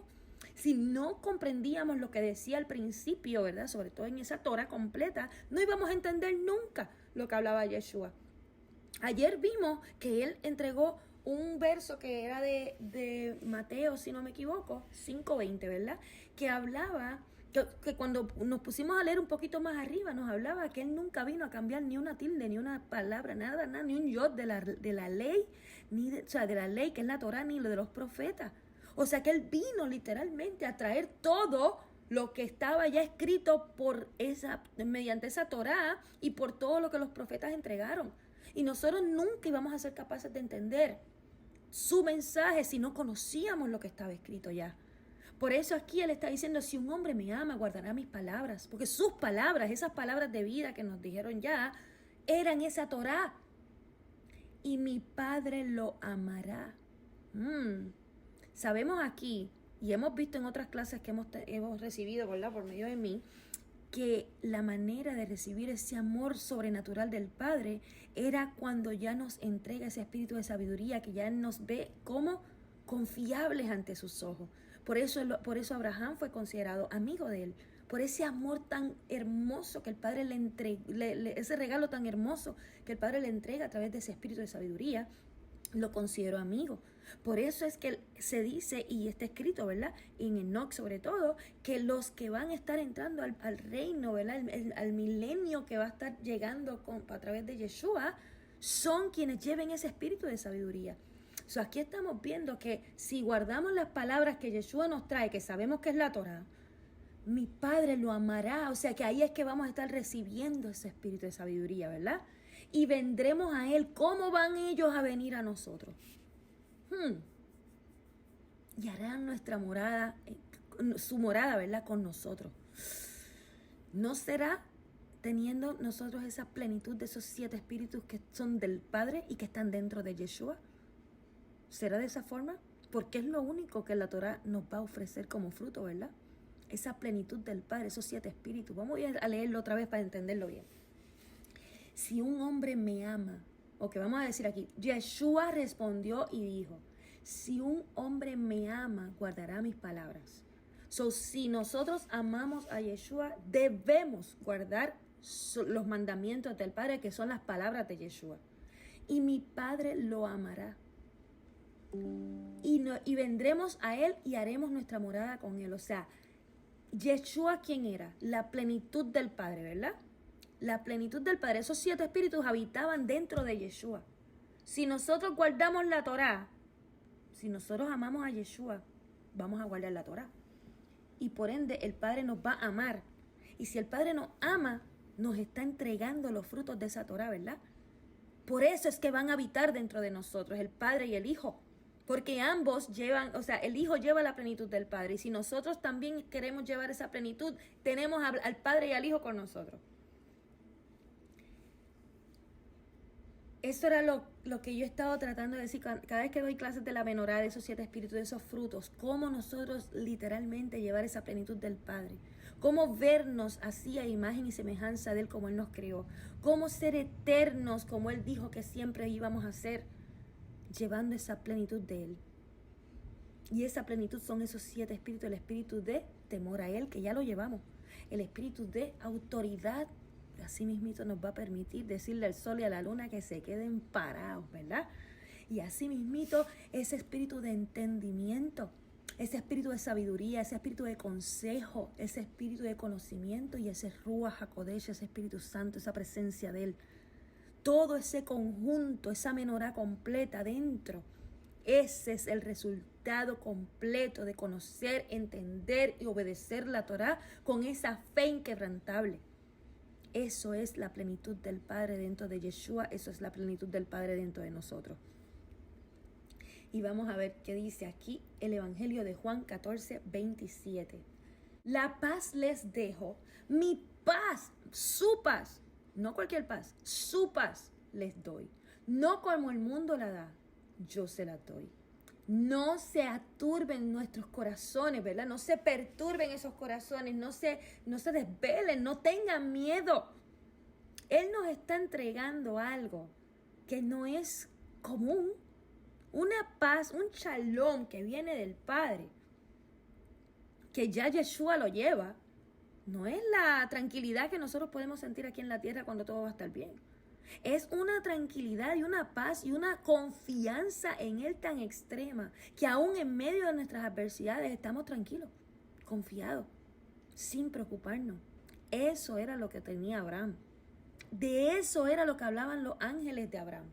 si no comprendíamos lo que decía al principio, ¿verdad? Sobre todo en esa Torá completa, no íbamos a entender nunca lo que hablaba Yeshua. Ayer vimos que él entregó un verso que era de Mateo, si no me equivoco, 5:20, ¿verdad? Que hablaba, que cuando nos pusimos a leer un poquito más arriba, nos hablaba que él nunca vino a cambiar ni una tilde, ni una palabra, nada, ni un yod de la ley, de la ley que es la Torá, ni lo de los profetas. O sea que Él vino literalmente a traer todo lo que estaba ya escrito mediante esa Torá y por todo lo que los profetas entregaron. Y nosotros nunca íbamos a ser capaces de entender su mensaje si no conocíamos lo que estaba escrito ya. Por eso aquí Él está diciendo, si un hombre me ama, guardará mis palabras. Porque sus palabras, esas palabras de vida que nos dijeron ya, eran esa Torá. Y mi Padre lo amará. Sabemos aquí, y hemos visto en otras clases que hemos recibido, ¿verdad?, por medio de mí, que la manera de recibir ese amor sobrenatural del Padre era cuando ya nos entrega ese espíritu de sabiduría, que ya nos ve como confiables ante sus ojos. Por eso Abraham fue considerado amigo de él, por ese amor tan hermoso que el Padre le entrega, ese regalo tan hermoso que el Padre le entrega a través de ese espíritu de sabiduría, lo considero amigo. Por eso es que se dice, y está escrito, ¿verdad?, en Enoch sobre todo, que los que van a estar entrando al reino, ¿verdad?, al milenio que va a estar llegando a través de Yeshua, son quienes lleven ese espíritu de sabiduría. Aquí estamos viendo que si guardamos las palabras que Yeshua nos trae, que sabemos que es la Torá, mi Padre lo amará. O sea que ahí es que vamos a estar recibiendo ese espíritu de sabiduría, ¿verdad? Y vendremos a Él. ¿Cómo van ellos a venir a nosotros? Y harán nuestra morada, su morada, ¿verdad?, con nosotros. ¿No será teniendo nosotros esa plenitud de esos 7 espíritus que son del Padre y que están dentro de Yeshua? ¿Será de esa forma? Porque es lo único que la Torá nos va a ofrecer como fruto, ¿verdad? Esa plenitud del Padre, esos 7 espíritus. Vamos a leerlo otra vez para entenderlo bien. Si un hombre me ama, vamos a decir aquí, Yeshua respondió y dijo, si un hombre me ama, guardará mis palabras. Si nosotros amamos a Yeshua, debemos guardar los mandamientos del Padre, que son las palabras de Yeshua. Y mi Padre lo amará. Y vendremos a Él y haremos nuestra morada con Él. O sea, Yeshua, ¿quién era? La plenitud del Padre, ¿verdad? La plenitud del Padre. Esos 7 espíritus habitaban dentro de Yeshua. Si nosotros guardamos la Torá, si nosotros amamos a Yeshua, vamos a guardar la Torá. Y por ende, el Padre nos va a amar. Y si el Padre nos ama, nos está entregando los frutos de esa Torá, ¿verdad? Por eso es que van a habitar dentro de nosotros, el Padre y el Hijo. Porque ambos llevan, el Hijo lleva la plenitud del Padre. Y si nosotros también queremos llevar esa plenitud, tenemos al Padre y al Hijo con nosotros. Eso era lo que yo he estado tratando de decir cada vez que doy clases de la menorá, de esos 7 espíritus, de esos frutos. Cómo nosotros literalmente llevar esa plenitud del Padre. Cómo vernos así a imagen y semejanza de Él como Él nos creó. Cómo ser eternos como Él dijo que siempre íbamos a ser, llevando esa plenitud de Él. Y esa plenitud son esos 7 espíritus. El espíritu de temor a Él, que ya lo llevamos. El espíritu de autoridad, así mismito nos va a permitir decirle al sol y a la luna que se queden parados, ¿verdad? Y así mismito ese espíritu de entendimiento, ese espíritu de sabiduría, ese espíritu de consejo, ese espíritu de conocimiento y ese Ruach HaKodesh, ese Espíritu Santo, esa presencia de Él. Todo ese conjunto, esa menorá completa dentro, ese es el resultado completo de conocer, entender y obedecer la Torá con esa fe inquebrantable. Eso es la plenitud del Padre dentro de Yeshua, eso es la plenitud del Padre dentro de nosotros. Y vamos a ver qué dice aquí el Evangelio de Juan 14, 27. La paz les dejo, mi paz, su paz, no cualquier paz, su paz les doy. No como el mundo la da, yo se la doy. No se aturben nuestros corazones, ¿verdad? No se perturben esos corazones, no se desvelen, no tengan miedo. Él nos está entregando algo que no es común. Una paz, un shalom que viene del Padre, que ya Yeshua lo lleva. No es la tranquilidad que nosotros podemos sentir aquí en la tierra cuando todo va a estar bien. Es una tranquilidad y una paz y una confianza en Él tan extrema que aún en medio de nuestras adversidades estamos tranquilos, confiados, sin preocuparnos. Eso era lo que tenía Abraham. De eso era lo que hablaban los ángeles de Abraham.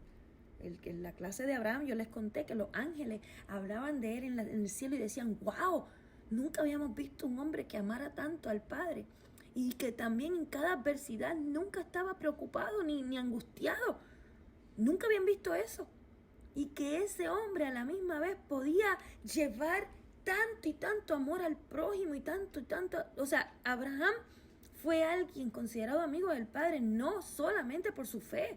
En la clase de Abraham yo les conté que los ángeles hablaban de él en el cielo y decían, wow, nunca habíamos visto un hombre que amara tanto al Padre. Y que también en cada adversidad nunca estaba preocupado ni angustiado. Nunca habían visto eso. Y que ese hombre a la misma vez podía llevar tanto y tanto amor al prójimo y tanto. O sea, Abraham fue alguien considerado amigo del Padre, no solamente por su fe.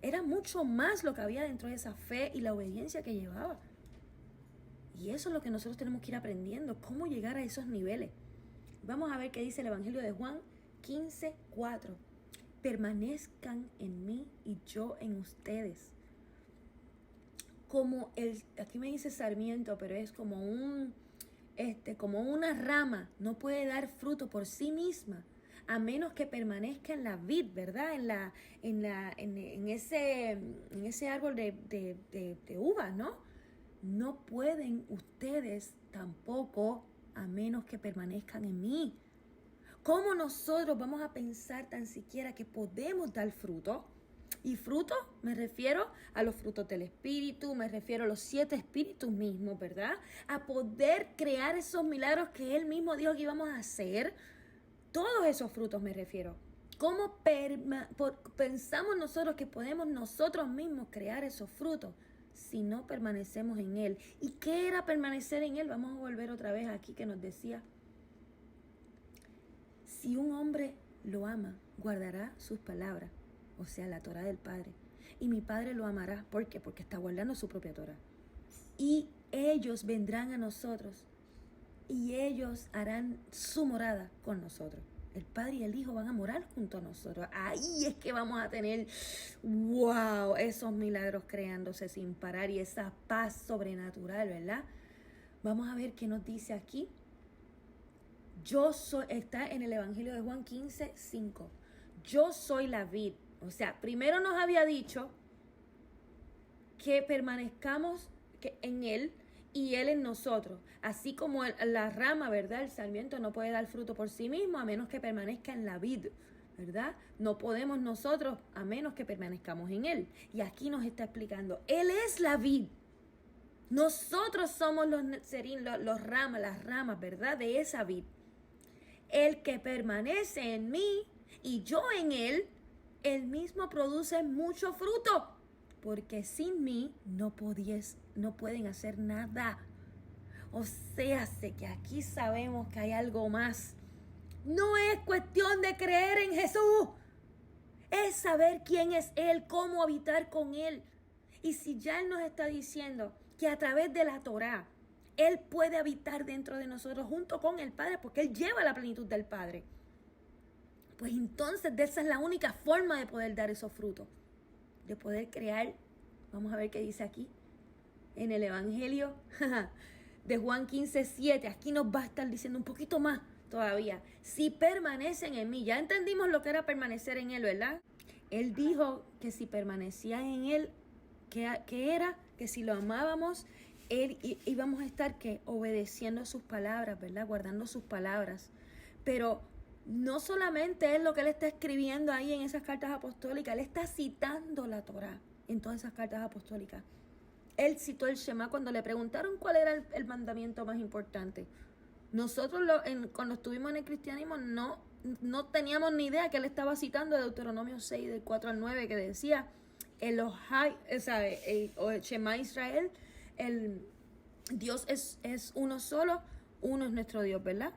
Era mucho más lo que había dentro de esa fe y la obediencia que llevaba. Y eso es lo que nosotros tenemos que ir aprendiendo, cómo llegar a esos niveles. Vamos a ver qué dice el Evangelio de Juan 15:4. Permanezcan en mí y yo en ustedes. Aquí me dice sarmiento, pero es como como una rama, no puede dar fruto por sí misma, a menos que permanezca en la vid, ¿verdad? En ese árbol de uvas, ¿no? No pueden ustedes tampoco, a menos que permanezcan en mí. ¿Cómo nosotros vamos a pensar tan siquiera que podemos dar fruto? Y fruto, me refiero a los frutos del Espíritu, me refiero a los 7 espíritus mismos, ¿verdad? A poder crear esos milagros que Él mismo dijo que íbamos a hacer. Todos esos frutos me refiero. ¿Cómo pensamos nosotros que podemos nosotros mismos crear esos frutos si no permanecemos en Él? ¿Y qué era permanecer en Él? Vamos a volver otra vez aquí que nos decía. Si un hombre lo ama, guardará sus palabras, o sea, la Torah del Padre. Y mi Padre lo amará. ¿Por qué? Porque está guardando su propia Torah. Y ellos vendrán a nosotros y ellos harán su morada con nosotros. El Padre y el Hijo van a morar junto a nosotros. Ahí es que vamos a tener, wow, esos milagros creándose sin parar y esa paz sobrenatural, ¿verdad? Vamos a ver qué nos dice aquí. Está en el Evangelio de Juan 15:5. Yo soy la vid. O sea, primero nos había dicho que permanezcamos en Él y Él en nosotros. Así como la rama, ¿verdad? El sarmiento no puede dar fruto por sí mismo a menos que permanezca en la vid, ¿verdad? No podemos nosotros a menos que permanezcamos en Él. Y aquí nos está explicando, Él es la vid. Nosotros somos las ramas, ¿verdad? De esa vid. El que permanece en mí y yo en él, él mismo produce mucho fruto. Porque sin mí no pueden hacer nada. O sea, sé que aquí sabemos que hay algo más. No es cuestión de creer en Jesús. Es saber quién es Él, cómo habitar con Él. Y si ya Él nos está diciendo que a través de la Torá, Él puede habitar dentro de nosotros junto con el Padre, porque Él lleva la plenitud del Padre. Pues entonces esa es la única forma de poder dar esos frutos. De poder crear, vamos a ver qué dice aquí, en el Evangelio de Juan 15:7. Aquí nos va a estar diciendo un poquito más todavía. Si permanecen en mí, ya entendimos lo que era permanecer en Él, ¿verdad? Él dijo que si permanecía en Él, que era que si lo amábamos, Él íbamos a estar obedeciendo sus palabras, ¿verdad? Guardando sus palabras. Pero no solamente es lo que Él está escribiendo ahí en esas cartas apostólicas, Él está citando la Torá en todas esas cartas apostólicas. Él citó el Shema cuando le preguntaron cuál era el mandamiento más importante. Nosotros cuando estuvimos en el cristianismo no teníamos ni idea que Él estaba citando de Deuteronomio 6, del 4 al 9, que decía Elohai, o el Shema Israel, el Dios es uno solo, uno es nuestro Dios, ¿verdad?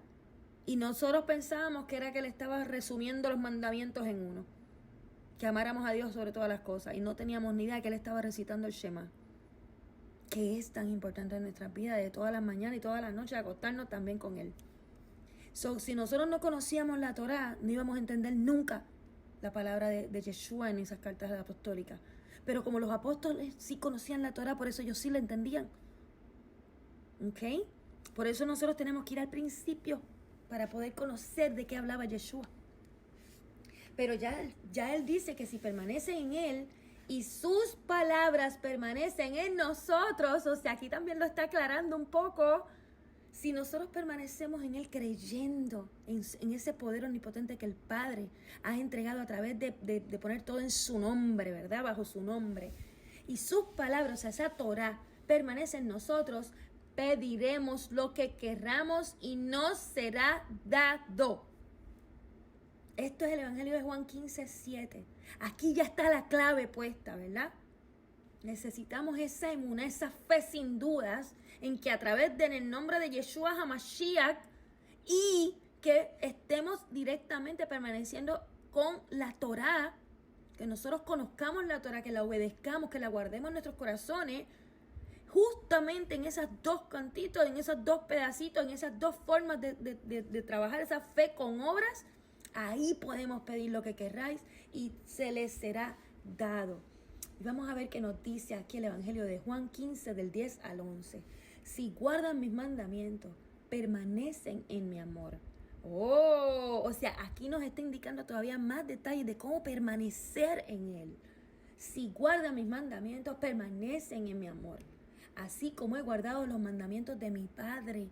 Y nosotros pensábamos que era que Él estaba resumiendo los mandamientos en uno, que amáramos a Dios sobre todas las cosas, y no teníamos ni idea que Él estaba recitando el Shema, que es tan importante en nuestras vidas, de todas las mañanas y todas las noches, acostarnos también con Él. Si nosotros no conocíamos la Torá, no íbamos a entender nunca la palabra de Yeshua en esas cartas apostólicas. Pero como los apóstoles sí conocían la Torá, por eso ellos sí la entendían. ¿Ok? Por eso nosotros tenemos que ir al principio para poder conocer de qué hablaba Yeshua. Pero ya Él dice que si permanece en Él y sus palabras permanecen en nosotros, o sea, aquí también lo está aclarando un poco. Si nosotros permanecemos en Él creyendo en ese poder omnipotente que el Padre ha entregado a través de poner todo en su nombre, ¿verdad? Bajo su nombre. y sus palabras, o sea, esa Torah, permanece en nosotros, pediremos lo que querramos y nos será dado. Esto es el Evangelio de Juan 15:7. Aquí ya está la clave puesta, ¿verdad? Necesitamos esa emuná, esa fe sin dudas, en que a través del nombre de Yeshua HaMashiach y que estemos directamente permaneciendo con la Torah, que nosotros conozcamos la Torah, que la obedezcamos, que la guardemos en nuestros corazones, justamente en esos dos cantitos, en esos dos pedacitos, en esas dos formas de trabajar esa fe con obras, ahí podemos pedir lo que queráis y se les será dado. Y vamos a ver qué nos dice aquí el Evangelio de Juan 15, del 10 al 11. Si guardan mis mandamientos, permanecen en mi amor. O sea, aquí nos está indicando todavía más detalles de cómo permanecer en Él. Si guardan mis mandamientos, permanecen en mi amor. Así como he guardado los mandamientos de mi Padre.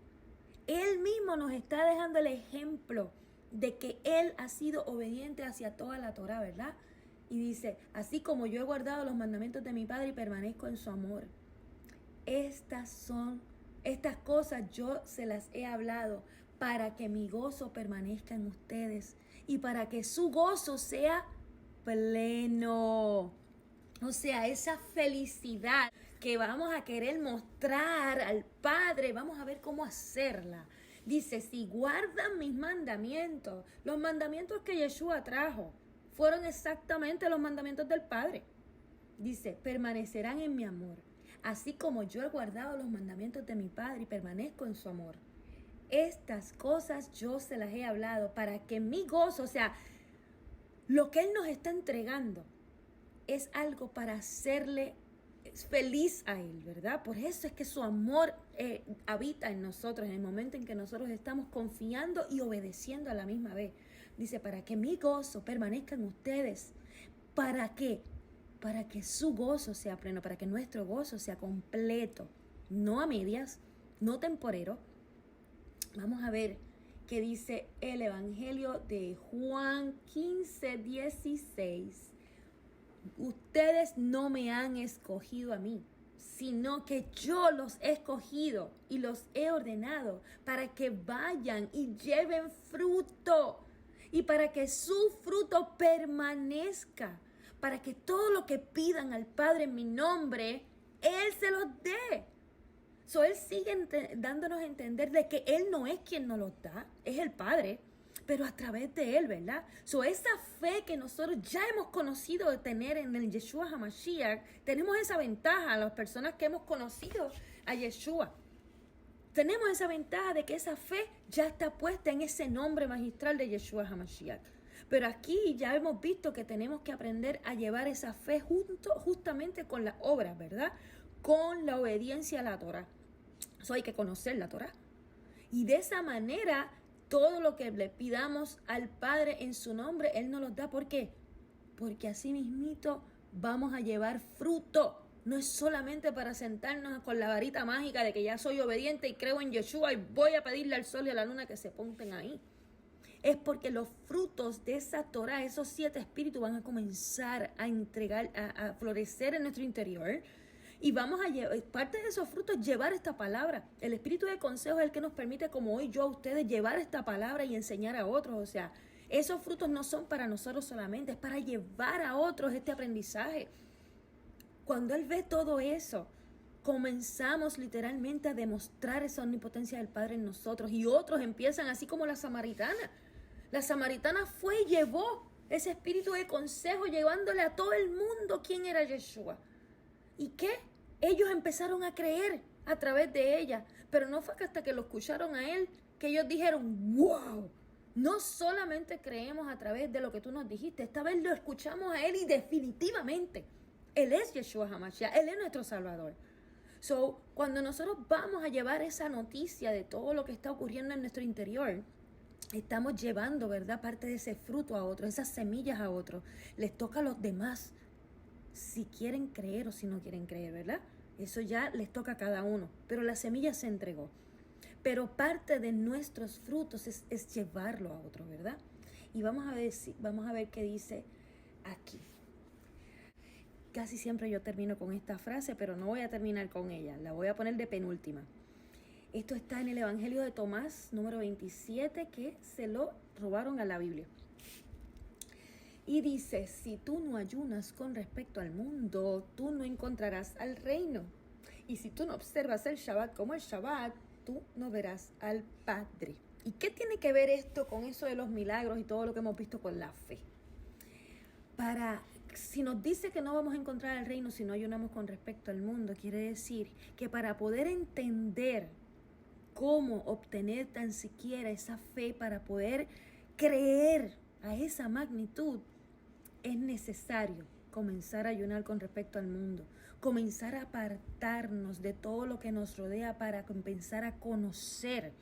Él mismo nos está dejando el ejemplo de que Él ha sido obediente hacia toda la Torah, ¿verdad? Y dice, así como yo he guardado los mandamientos de mi Padre y permanezco en su amor. Estas cosas yo se las he hablado para que mi gozo permanezca en ustedes y para que su gozo sea pleno. O sea, esa felicidad que vamos a querer mostrar al Padre, vamos a ver cómo hacerla. Dice, si guardan mis mandamientos, los mandamientos que Yeshua trajo fueron exactamente los mandamientos del Padre. Dice, permanecerán en mi amor, así como yo he guardado los mandamientos de mi Padre y permanezco en su amor. Estas cosas yo se las he hablado para que mi gozo, o sea, lo que Él nos está entregando, es algo para hacerle feliz a Él, ¿verdad? Por eso es que su amor habita en nosotros en el momento en que nosotros estamos confiando y obedeciendo a la misma vez. Dice, para que mi gozo permanezca en ustedes. ¿Para qué? Para que su gozo sea pleno, para que nuestro gozo sea completo, no a medias, no temporero. Vamos a ver qué dice el Evangelio de Juan 15:16. Ustedes no me han escogido a mí, sino que yo los he escogido y los he ordenado para que vayan y lleven fruto y para que su fruto permanezca, para que todo lo que pidan al Padre en mi nombre, Él se los dé. Él sigue dándonos a entender de que Él no es quien nos los da, es el Padre, pero a través de Él, ¿verdad? Esa fe que nosotros ya hemos conocido de tener en el Yeshua HaMashiach, tenemos esa ventaja, las personas que hemos conocido a Yeshua. Tenemos esa ventaja de que esa fe ya está puesta en ese nombre magistral de Yeshua HaMashiach. Pero aquí ya hemos visto que tenemos que aprender a llevar esa fe justamente con las obras, ¿verdad? Con la obediencia a la Torah. Hay que conocer la Torah. Y de esa manera, todo lo que le pidamos al Padre en su nombre, Él nos los da. ¿Por qué? Porque así mismito vamos a llevar fruto. No es solamente para sentarnos con la varita mágica de que ya soy obediente y creo en Yeshua y voy a pedirle al sol y a la luna que se pongan ahí. Es porque los frutos de esa Torah, esos 7 espíritus, van a comenzar a a florecer en nuestro interior. Y vamos a llevar, parte de esos frutos, llevar esta palabra. El espíritu de consejo es el que nos permite, como hoy yo a ustedes, llevar esta palabra y enseñar a otros. O sea, esos frutos no son para nosotros solamente, es para llevar a otros este aprendizaje. Cuando Él ve todo eso, comenzamos literalmente a demostrar esa omnipotencia del Padre en nosotros. Y otros empiezan, así como la samaritana. La samaritana fue y llevó ese espíritu de consejo, llevándole a todo el mundo quién era Yeshua. ¿Y qué? Ellos empezaron a creer a través de ella, pero no fue que hasta que lo escucharon a Él que ellos dijeron, wow, no solamente creemos a través de lo que tú nos dijiste, esta vez lo escuchamos a Él y definitivamente Él es Yeshua HaMashiach, Él es nuestro Salvador. Cuando nosotros vamos a llevar esa noticia de todo lo que está ocurriendo en nuestro interior, estamos llevando, ¿verdad?, parte de ese fruto a otros, esas semillas a otros. Les toca a los demás si quieren creer o si no quieren creer, ¿verdad? Eso ya les toca a cada uno, pero la semilla se entregó. Pero parte de nuestros frutos es llevarlo a otro, ¿verdad? Y vamos a ver qué dice aquí. casi siempre yo termino con esta frase, pero no voy a terminar con ella, la voy a poner de penúltima. Esto está en el Evangelio de Tomás, número 27, que se lo robaron a la Biblia. Y dice, si tú no ayunas con respecto al mundo, tú no encontrarás al reino. Y si tú no observas el Shabbat como el Shabbat, tú no verás al Padre. ¿Y qué tiene que ver esto con eso de los milagros y todo lo que hemos visto con la fe? Si nos dice que no vamos a encontrar el reino si no ayunamos con respecto al mundo, quiere decir que para poder entender cómo obtener tan siquiera esa fe, para poder creer a esa magnitud, es necesario comenzar a ayunar con respecto al mundo, comenzar a apartarnos de todo lo que nos rodea para comenzar a conocer,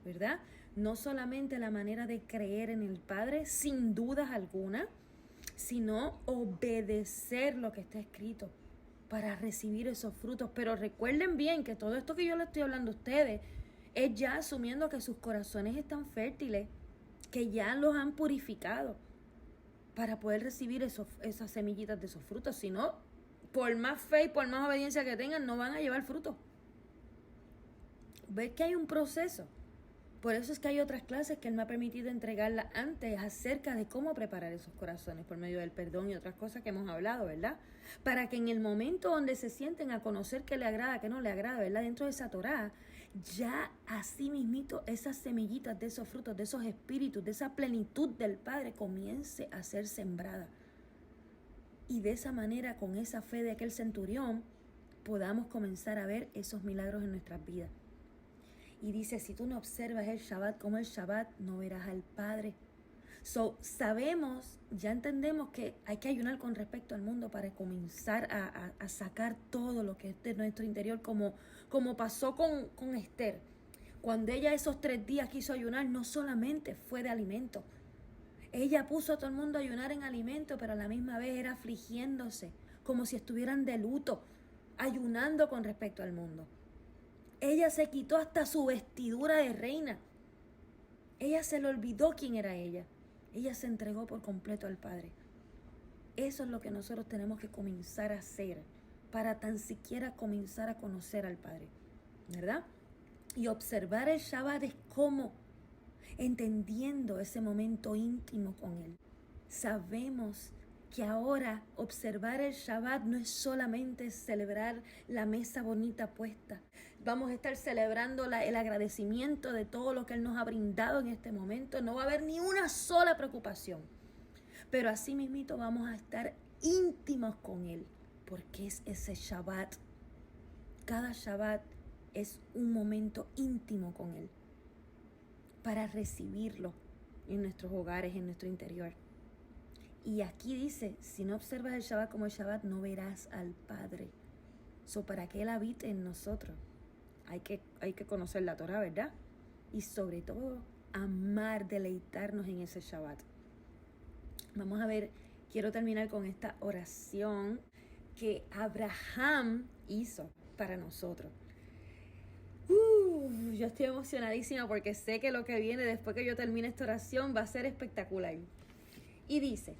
¿verdad? No solamente la manera de creer en el Padre, sin dudas alguna, sino obedecer lo que está escrito para recibir esos frutos. Pero recuerden bien que todo esto que yo les estoy hablando a ustedes es ya asumiendo que sus corazones están fértiles, que ya los han purificado para poder recibir esas semillitas de esos frutos. Si no, por más fe y por más obediencia que tengan, no van a llevar fruto. ¿Ves que hay un proceso? Por eso es que hay otras clases que Él me ha permitido entregarlas antes acerca de cómo preparar esos corazones por medio del perdón y otras cosas que hemos hablado, ¿verdad? Para que en el momento donde se sienten a conocer qué le agrada, qué no le agrada, ¿verdad? Dentro de esa Torá, ya así mismito esas semillitas de esos frutos, de esos espíritus, de esa plenitud del Padre comience a ser sembrada. Y de esa manera, con esa fe de aquel centurión, podamos comenzar a ver esos milagros en nuestras vidas. Y dice, si tú no observas el Shabbat como el Shabbat, no verás al Padre. Sabemos, ya entendemos que hay que ayunar con respecto al mundo para comenzar a sacar todo lo que es de nuestro interior, como pasó con Esther. Cuando ella esos 3 días quiso ayunar, no solamente fue de alimento. Ella puso a todo el mundo a ayunar en alimento, pero a la misma vez era afligiéndose, como si estuvieran de luto, ayunando con respecto al mundo. Ella se quitó hasta su vestidura de reina. Ella se le olvidó quién era ella. Ella se entregó por completo al Padre. Eso es lo que nosotros tenemos que comenzar a hacer para tan siquiera comenzar a conocer al Padre, ¿verdad? Y observar el Shabbat es como entendiendo ese momento íntimo con Él. Sabemos que ahora observar el Shabbat no es solamente celebrar la mesa bonita puesta. Vamos a estar celebrando el agradecimiento de todo lo que Él nos ha brindado en este momento. No va a haber ni una sola preocupación. Pero así mismito vamos a estar íntimos con Él, porque es ese Shabbat. Cada Shabbat es un momento íntimo con Él para recibirlo en nuestros hogares, en nuestro interior. Y aquí dice, si no observas el Shabbat como el Shabbat, no verás al Padre. Para que Él habite en nosotros, hay que conocer la Torah, ¿verdad? Y sobre todo, amar, deleitarnos en ese Shabbat. Vamos a ver, quiero terminar con esta oración que Abraham hizo para nosotros. Yo estoy emocionadísima porque sé que lo que viene después que yo termine esta oración va a ser espectacular. Y dice,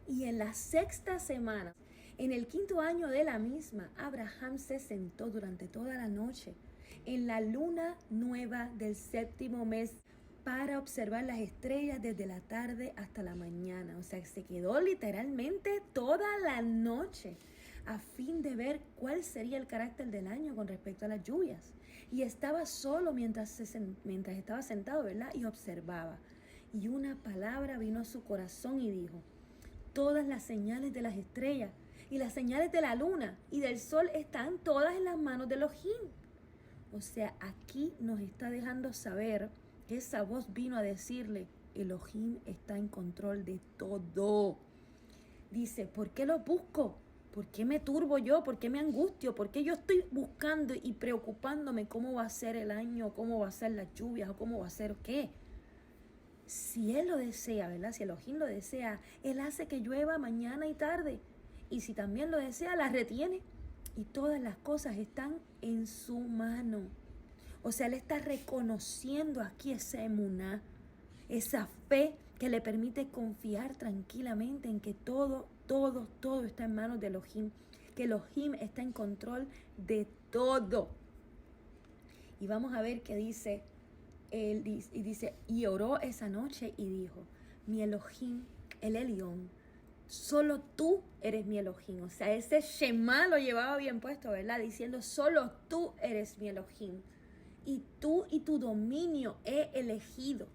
y en la 6ª semana, en el 5º año de la misma, Abraham se sentó durante toda la noche en la luna nueva del 7º mes para observar las estrellas desde la tarde hasta la mañana. O sea, se quedó literalmente toda la noche a fin de ver cuál sería el carácter del año con respecto a las lluvias. Y estaba solo mientras estaba sentado, ¿verdad? Y observaba. Y una palabra vino a su corazón y dijo, todas las señales de las estrellas y las señales de la luna y del sol están todas en las manos de Elohim. O sea, aquí nos está dejando saber que esa voz vino a decirle, Elohim está en control de todo. Dice, ¿por qué lo busco? ¿Por qué me turbo yo? ¿Por qué me angustio? ¿Por qué yo estoy buscando y preocupándome cómo va a ser el año, cómo va a ser las lluvias o cómo va a ser qué? Si Él lo desea, ¿verdad? Si Elohim lo desea, Él hace que llueva mañana y tarde. Y si también lo desea, la retiene. Y todas las cosas están en su mano. O sea, Él está reconociendo aquí esa emuná, esa fe que le permite confiar tranquilamente en que todo está en manos de Elohim. que Elohim está en control de todo. Y vamos a ver qué dice, y oró esa noche y dijo, mi Elohim, el Elión, solo tú eres mi Elohim. O sea, ese Shema lo llevaba bien puesto, ¿verdad? Diciendo, solo tú eres mi Elohim. Y tú y tu dominio he elegido.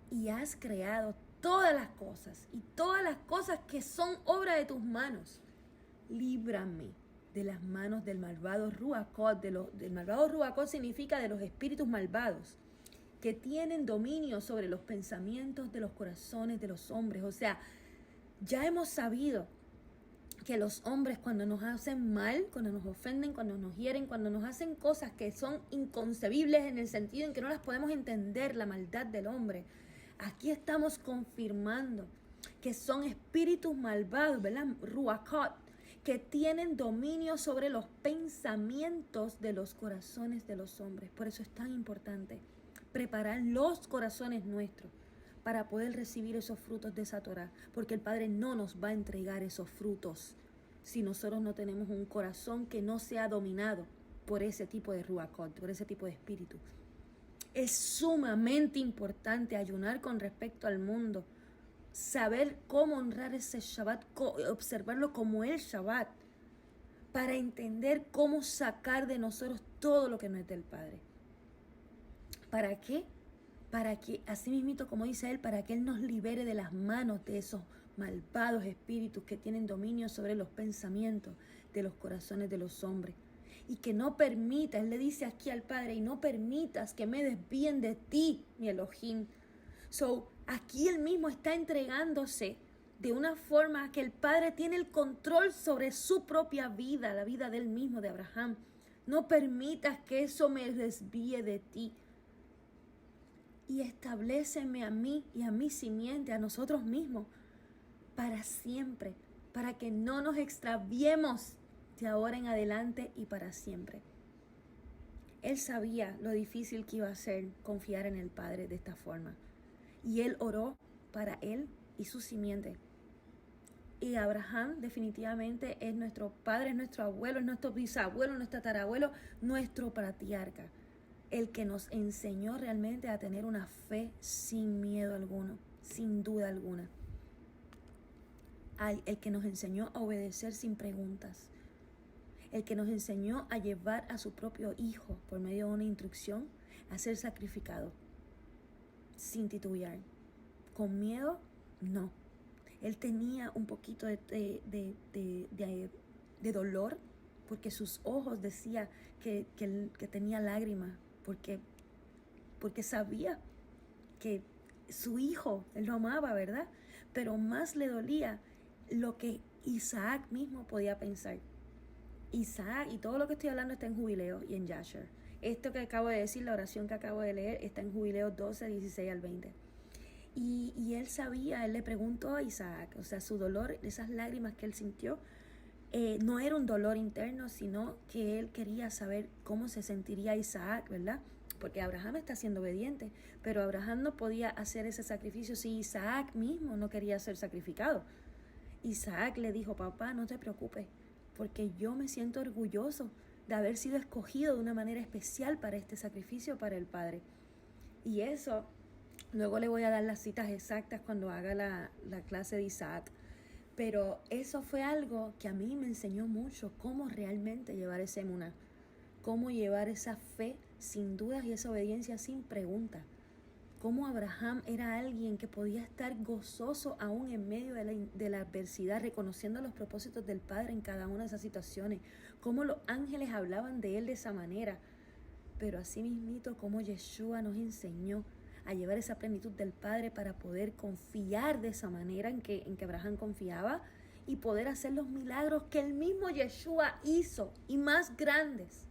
Y has creado todas las cosas. Y todas las cosas que son obra de tus manos. Líbrame de las manos del malvado Ruacot. Del malvado Ruacot significa de los espíritus malvados, que tienen dominio sobre los pensamientos de los corazones de los hombres. O sea, ya hemos sabido que los hombres cuando nos hacen mal, cuando nos ofenden, cuando nos hieren, cuando nos hacen cosas que son inconcebibles en el sentido en que no las podemos entender, la maldad del hombre, aquí estamos confirmando que son espíritus malvados, ¿verdad? Ruacot, que tienen dominio sobre los pensamientos de los corazones de los hombres. Por eso es tan importante preparar los corazones nuestros para poder recibir esos frutos de esa Torah, porque el Padre no nos va a entregar esos frutos si nosotros no tenemos un corazón que no sea dominado por ese tipo de ruacot, por ese tipo de espíritu. Es sumamente importante ayunar con respecto al mundo, saber cómo honrar ese Shabbat, observarlo como el Shabbat, para entender cómo sacar de nosotros todo lo que no es del Padre. ¿Para qué? Para que, así mismito como dice él, para que él nos libere de las manos de esos malvados espíritus que tienen dominio sobre los pensamientos de los corazones de los hombres. Y que no permita, él le dice aquí al Padre, y no permitas que me desvíen de ti, mi Elohim. Aquí él mismo está entregándose de una forma que el Padre tiene el control sobre su propia vida, la vida de él mismo, de Abraham. No permitas que eso me desvíe de ti. Y establéceme a mí y a mi simiente, a nosotros mismos, para siempre, para que no nos extraviemos de ahora en adelante y para siempre. Él sabía lo difícil que iba a ser confiar en el Padre de esta forma. Y él oró para él y su simiente. Y Abraham definitivamente es nuestro padre, es nuestro abuelo, es nuestro bisabuelo, nuestro tatarabuelo, nuestro patriarca. El que nos enseñó realmente a tener una fe sin miedo alguno, sin duda alguna. El que nos enseñó a obedecer sin preguntas. El que nos enseñó a llevar a su propio hijo por medio de una instrucción a ser sacrificado sin titubear. Con miedo, no. Él tenía un poquito de dolor porque sus ojos decía que tenía lágrimas. Porque sabía que su hijo, él lo amaba, ¿verdad? Pero más le dolía lo que Isaac mismo podía pensar. Isaac, y todo lo que estoy hablando está en Jubileo y en Yasher. Esto que acabo de decir, la oración que acabo de leer, está en Jubileo 12, 16 al 20. Y él sabía, él le preguntó a Isaac, o sea, su dolor, esas lágrimas que él sintió, no era un dolor interno, sino que él quería saber cómo se sentiría Isaac, ¿verdad? Porque Abraham está siendo obediente, pero Abraham no podía hacer ese sacrificio si Isaac mismo no quería ser sacrificado. Isaac le dijo, papá, no te preocupes, porque yo me siento orgulloso de haber sido escogido de una manera especial para este sacrificio para el Padre. Y eso, luego le voy a dar las citas exactas cuando haga la clase de Isaac. Pero eso fue algo que a mí me enseñó mucho, cómo realmente llevar esa emuná, cómo llevar esa fe sin dudas y esa obediencia sin pregunta. Cómo Abraham era alguien que podía estar gozoso aún en medio de la adversidad, reconociendo los propósitos del Padre en cada una de esas situaciones. Cómo los ángeles hablaban de él de esa manera. Pero así mismito, cómo Yeshua nos enseñó a llevar esa plenitud del Padre para poder confiar de esa manera en que Abraham confiaba y poder hacer los milagros que el mismo Yeshua hizo y más grandes.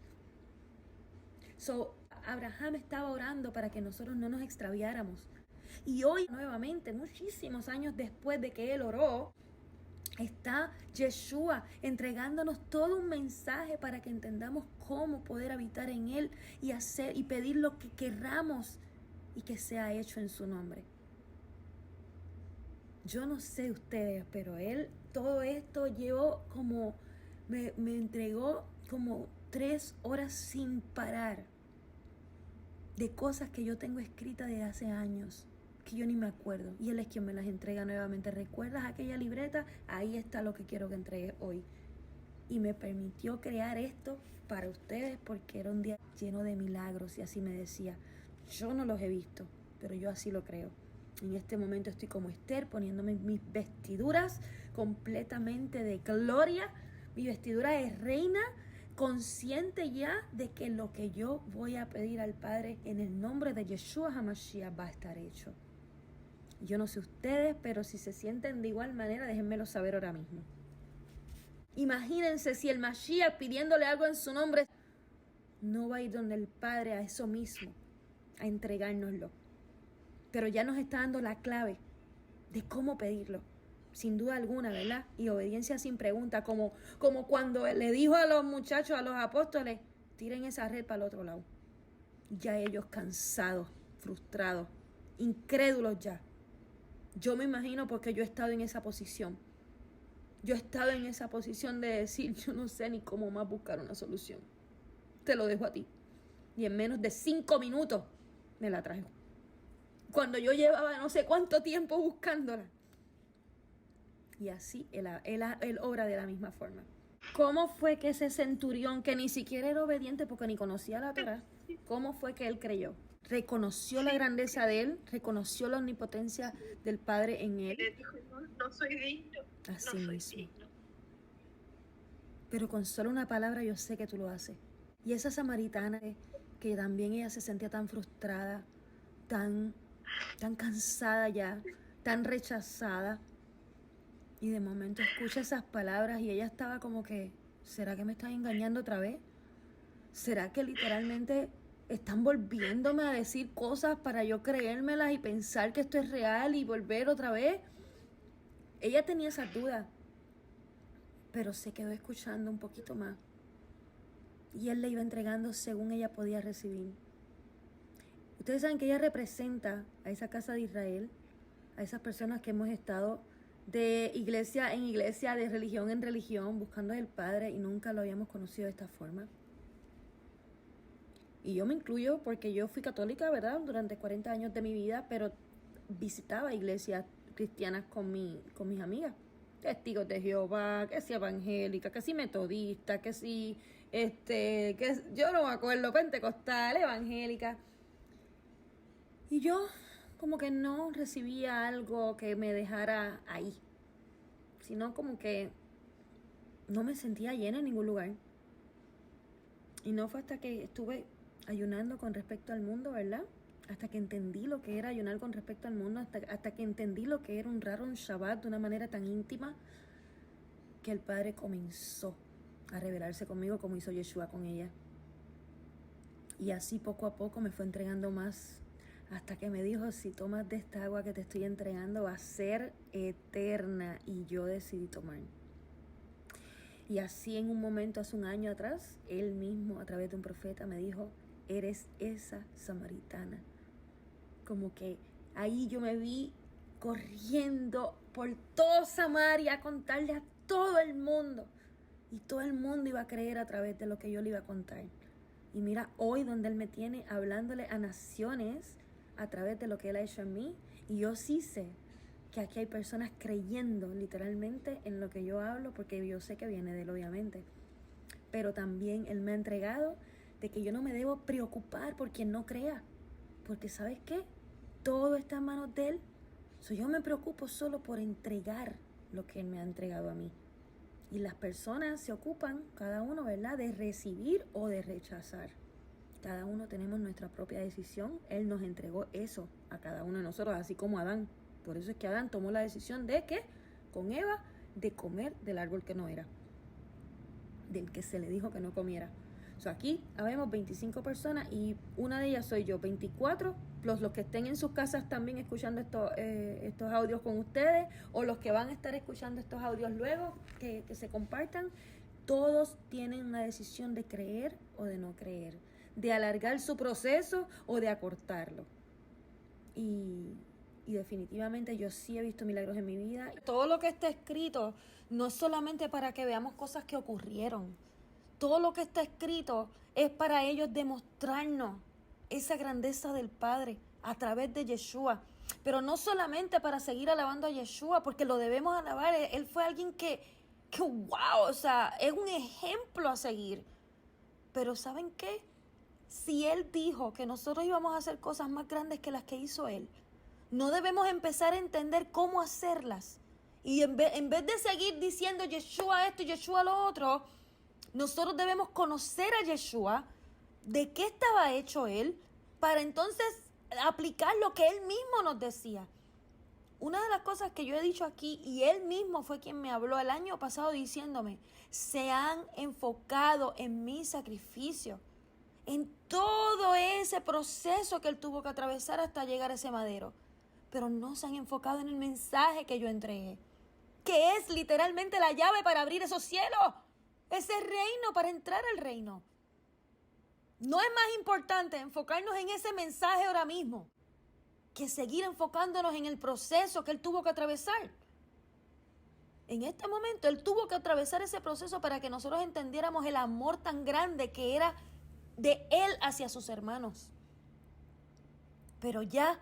Abraham estaba orando para que nosotros no nos extraviáramos. Y hoy nuevamente, muchísimos años después de que él oró, está Yeshua entregándonos todo un mensaje para que entendamos cómo poder habitar en él y hacer y pedir lo que querramos y que sea hecho en su nombre. Yo no sé ustedes, pero él todo esto llevó como me entregó como 3 horas sin parar de cosas que yo tengo escritas de hace años, que yo ni me acuerdo. Y Él es quien me las entrega nuevamente. ¿Recuerdas aquella libreta? Ahí está lo que quiero que entregues hoy. Y me permitió crear esto para ustedes porque era un día lleno de milagros. Y así me decía, yo no los he visto, pero yo así lo creo. En este momento estoy como Esther, poniéndome mis vestiduras completamente de gloria. Mi vestidura de reina, consciente ya de que lo que yo voy a pedir al Padre en el nombre de Yeshua HaMashiach va a estar hecho. Yo no sé ustedes, pero si se sienten de igual manera, déjenmelo saber ahora mismo. Imagínense si el Mashiach pidiéndole algo en su nombre no va a ir donde el Padre a eso mismo, a entregárnoslo. Pero ya nos está dando la clave de cómo pedirlo, sin duda alguna, ¿verdad? Y obediencia sin pregunta, como cuando le dijo a los muchachos, a los apóstoles, tiren esa red para el otro lado. Ya ellos cansados, frustrados, incrédulos ya. Yo me imagino porque yo he estado en esa posición. Yo he estado en esa posición de decir, yo no sé ni cómo más buscar una solución. Te lo dejo a ti. Y en menos de 5 minutos me la trajo. Cuando yo llevaba no sé cuánto tiempo buscándola. Y así él obra de la misma forma. ¿Cómo fue que ese centurión, que ni siquiera era obediente porque ni conocía la Torá, cómo fue que él creyó? Reconoció la grandeza de él, reconoció la omnipotencia del Padre en él. Le dijo, no soy digno. Así no soy mismo. digno. Pero con solo una palabra yo sé que tú lo haces. Y esa samaritana que también ella se sentía tan frustrada, tan cansada ya, tan rechazada. Y de momento escucha esas palabras y ella estaba como que, ¿será que me están engañando otra vez? ¿Será que literalmente están volviéndome a decir cosas para yo creérmelas y pensar que esto es real y volver otra vez? Ella tenía esas dudas, pero se quedó escuchando un poquito más. Y él le iba entregando según ella podía recibir. Ustedes saben que ella representa a esa casa de Israel, a esas personas que hemos estado de iglesia en iglesia, de religión en religión, buscando al Padre y nunca lo habíamos conocido de esta forma. Y yo me incluyo porque yo fui católica, ¿verdad? Durante 40 años de mi vida, pero visitaba iglesias cristianas con mis amigas. Testigos de Jehová, que si evangélica, que si metodista, que si, yo no me acuerdo, pentecostal, evangélica. Y yo como que no recibía algo que me dejara ahí, sino como que no me sentía llena en ningún lugar. Y no fue hasta que estuve ayunando con respecto al mundo, ¿verdad? Hasta que entendí lo que era ayunar con respecto al mundo, hasta que entendí lo que era honrar un Shabbat de una manera tan íntima, que el Padre comenzó a revelarse conmigo como hizo Yeshua con ella. Y así poco a poco me fue entregando más, hasta que me dijo, si tomas de esta agua que te estoy entregando va a ser eterna. Y yo decidí tomar. Y así en un momento, hace un año atrás, él mismo a través de un profeta me dijo, eres esa samaritana. Como que ahí yo me vi corriendo por toda Samaria a contarle a todo el mundo. Y todo el mundo iba a creer a través de lo que yo le iba a contar. Y mira hoy donde él me tiene hablándole a naciones a través de lo que él ha hecho en mí. Y yo sí sé que aquí hay personas creyendo literalmente en lo que yo hablo, porque yo sé que viene de él, obviamente. Pero también él me ha entregado de que yo no me debo preocupar por quien no crea. Porque ¿sabes qué? Todo está en manos de él. Yo me preocupo solo por entregar lo que él me ha entregado a mí. Y las personas se ocupan, cada uno, ¿verdad?, de recibir o de rechazar. Cada uno tenemos nuestra propia decisión. Él nos entregó eso a cada uno de nosotros, así como Adán. Por eso es que Adán tomó la decisión de que, con Eva, de comer del árbol que no era, del que se le dijo que no comiera. Aquí habemos 25 personas y una de ellas soy yo, 24, plus los que estén en sus casas también escuchando estos audios con ustedes, o los que van a estar escuchando estos audios luego, que se compartan. Todos tienen una decisión de creer o de no creer, de alargar su proceso o de acortarlo. Y Y definitivamente yo sí he visto milagros en mi vida. Todo lo que está escrito no es solamente para que veamos cosas que ocurrieron. Todo lo que está escrito es para ellos demostrarnos esa grandeza del Padre a través de Yeshua. Pero no solamente para seguir alabando a Yeshua, porque lo debemos alabar. Él fue alguien que wow, o sea, es un ejemplo a seguir. Pero ¿saben qué? Si Él dijo que nosotros íbamos a hacer cosas más grandes que las que hizo Él, no debemos empezar a entender cómo hacerlas. Y en vez de seguir diciendo Yeshua esto y Yeshua lo otro, nosotros debemos conocer a Yeshua, de qué estaba hecho Él, para entonces aplicar lo que Él mismo nos decía. Una de las cosas que yo he dicho aquí, y Él mismo fue quien me habló el año pasado diciéndome, se han enfocado en mi sacrificio, en todo ese proceso que Él tuvo que atravesar hasta llegar a ese madero. Pero no se han enfocado en el mensaje que yo entregué, que es literalmente la llave para abrir esos cielos, ese reino, para entrar al reino. No es más importante enfocarnos en ese mensaje ahora mismo que seguir enfocándonos en el proceso que Él tuvo que atravesar. En este momento Él tuvo que atravesar ese proceso para que nosotros entendiéramos el amor tan grande que era de Él hacia sus hermanos. Pero ya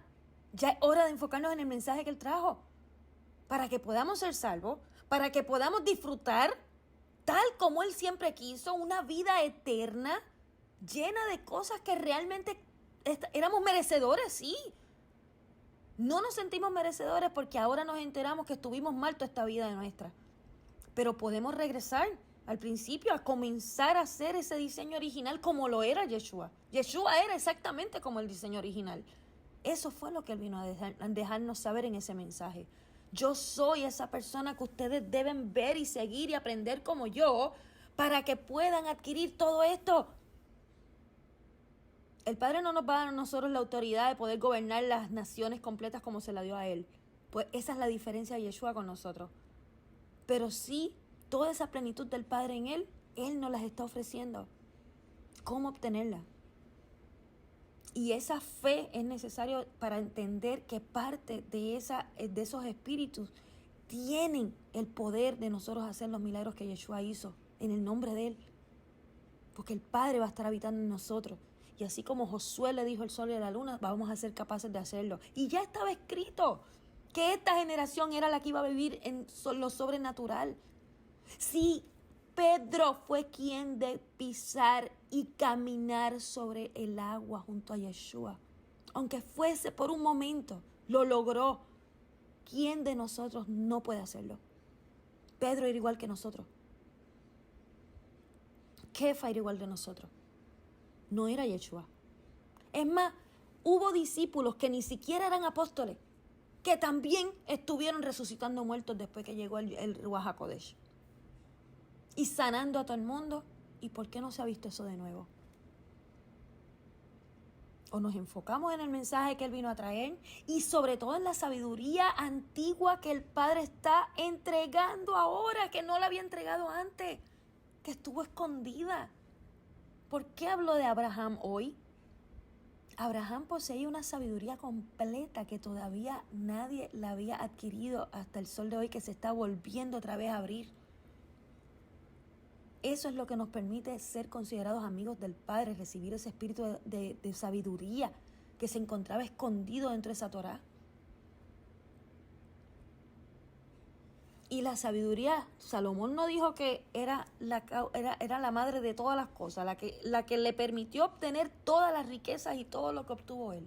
es hora de enfocarnos en el mensaje que Él trajo, para que podamos ser salvos, para que podamos disfrutar, tal como Él siempre quiso, una vida eterna, llena de cosas que realmente éramos merecedores, sí. No nos sentimos merecedores porque ahora nos enteramos que estuvimos mal toda esta vida de nuestra. Pero podemos regresar al principio, a comenzar a hacer ese diseño original como lo era Yeshua. Yeshua era exactamente como el diseño original. Eso fue lo que Él vino a dejarnos saber en ese mensaje. Yo soy esa persona que ustedes deben ver y seguir y aprender como yo para que puedan adquirir todo esto. El Padre no nos va a dar a nosotros la autoridad de poder gobernar las naciones completas como se la dio a Él. Pues esa es la diferencia de Yeshua con nosotros. Pero sí, toda esa plenitud del Padre en Él nos las está ofreciendo. ¿Cómo obtenerla? Y esa fe es necesaria para entender que parte de esos espíritus tienen el poder de nosotros hacer los milagros que Yeshua hizo en el nombre de Él. Porque el Padre va a estar habitando en nosotros. Y así como Josué le dijo el sol y a la luna, vamos a ser capaces de hacerlo. Y ya estaba escrito que esta generación era la que iba a vivir en lo sobrenatural. Sí, Pedro fue quien de pisar y caminar sobre el agua junto a Yeshua. Aunque fuese por un momento, lo logró. ¿Quién de nosotros no puede hacerlo? Pedro era igual que nosotros. Kefa era igual de nosotros. No era Yeshua. Es más, hubo discípulos que ni siquiera eran apóstoles, que también estuvieron resucitando muertos después que llegó el Ruach HaKodesh. Y sanando a todo el mundo. ¿Y por qué no se ha visto eso de nuevo? O nos enfocamos en el mensaje que Él vino a traer y sobre todo en la sabiduría antigua que el Padre está entregando ahora, que no la había entregado antes, que estuvo escondida. ¿Por qué hablo de Abraham hoy? Abraham poseía una sabiduría completa que todavía nadie la había adquirido hasta el sol de hoy, que se está volviendo otra vez a abrir. Eso es lo que nos permite ser considerados amigos del Padre, recibir ese espíritu de sabiduría que se encontraba escondido dentro de esa Torá. Y la sabiduría, Salomón no dijo que era la madre de todas las cosas, la que le permitió obtener todas las riquezas y todo lo que obtuvo él.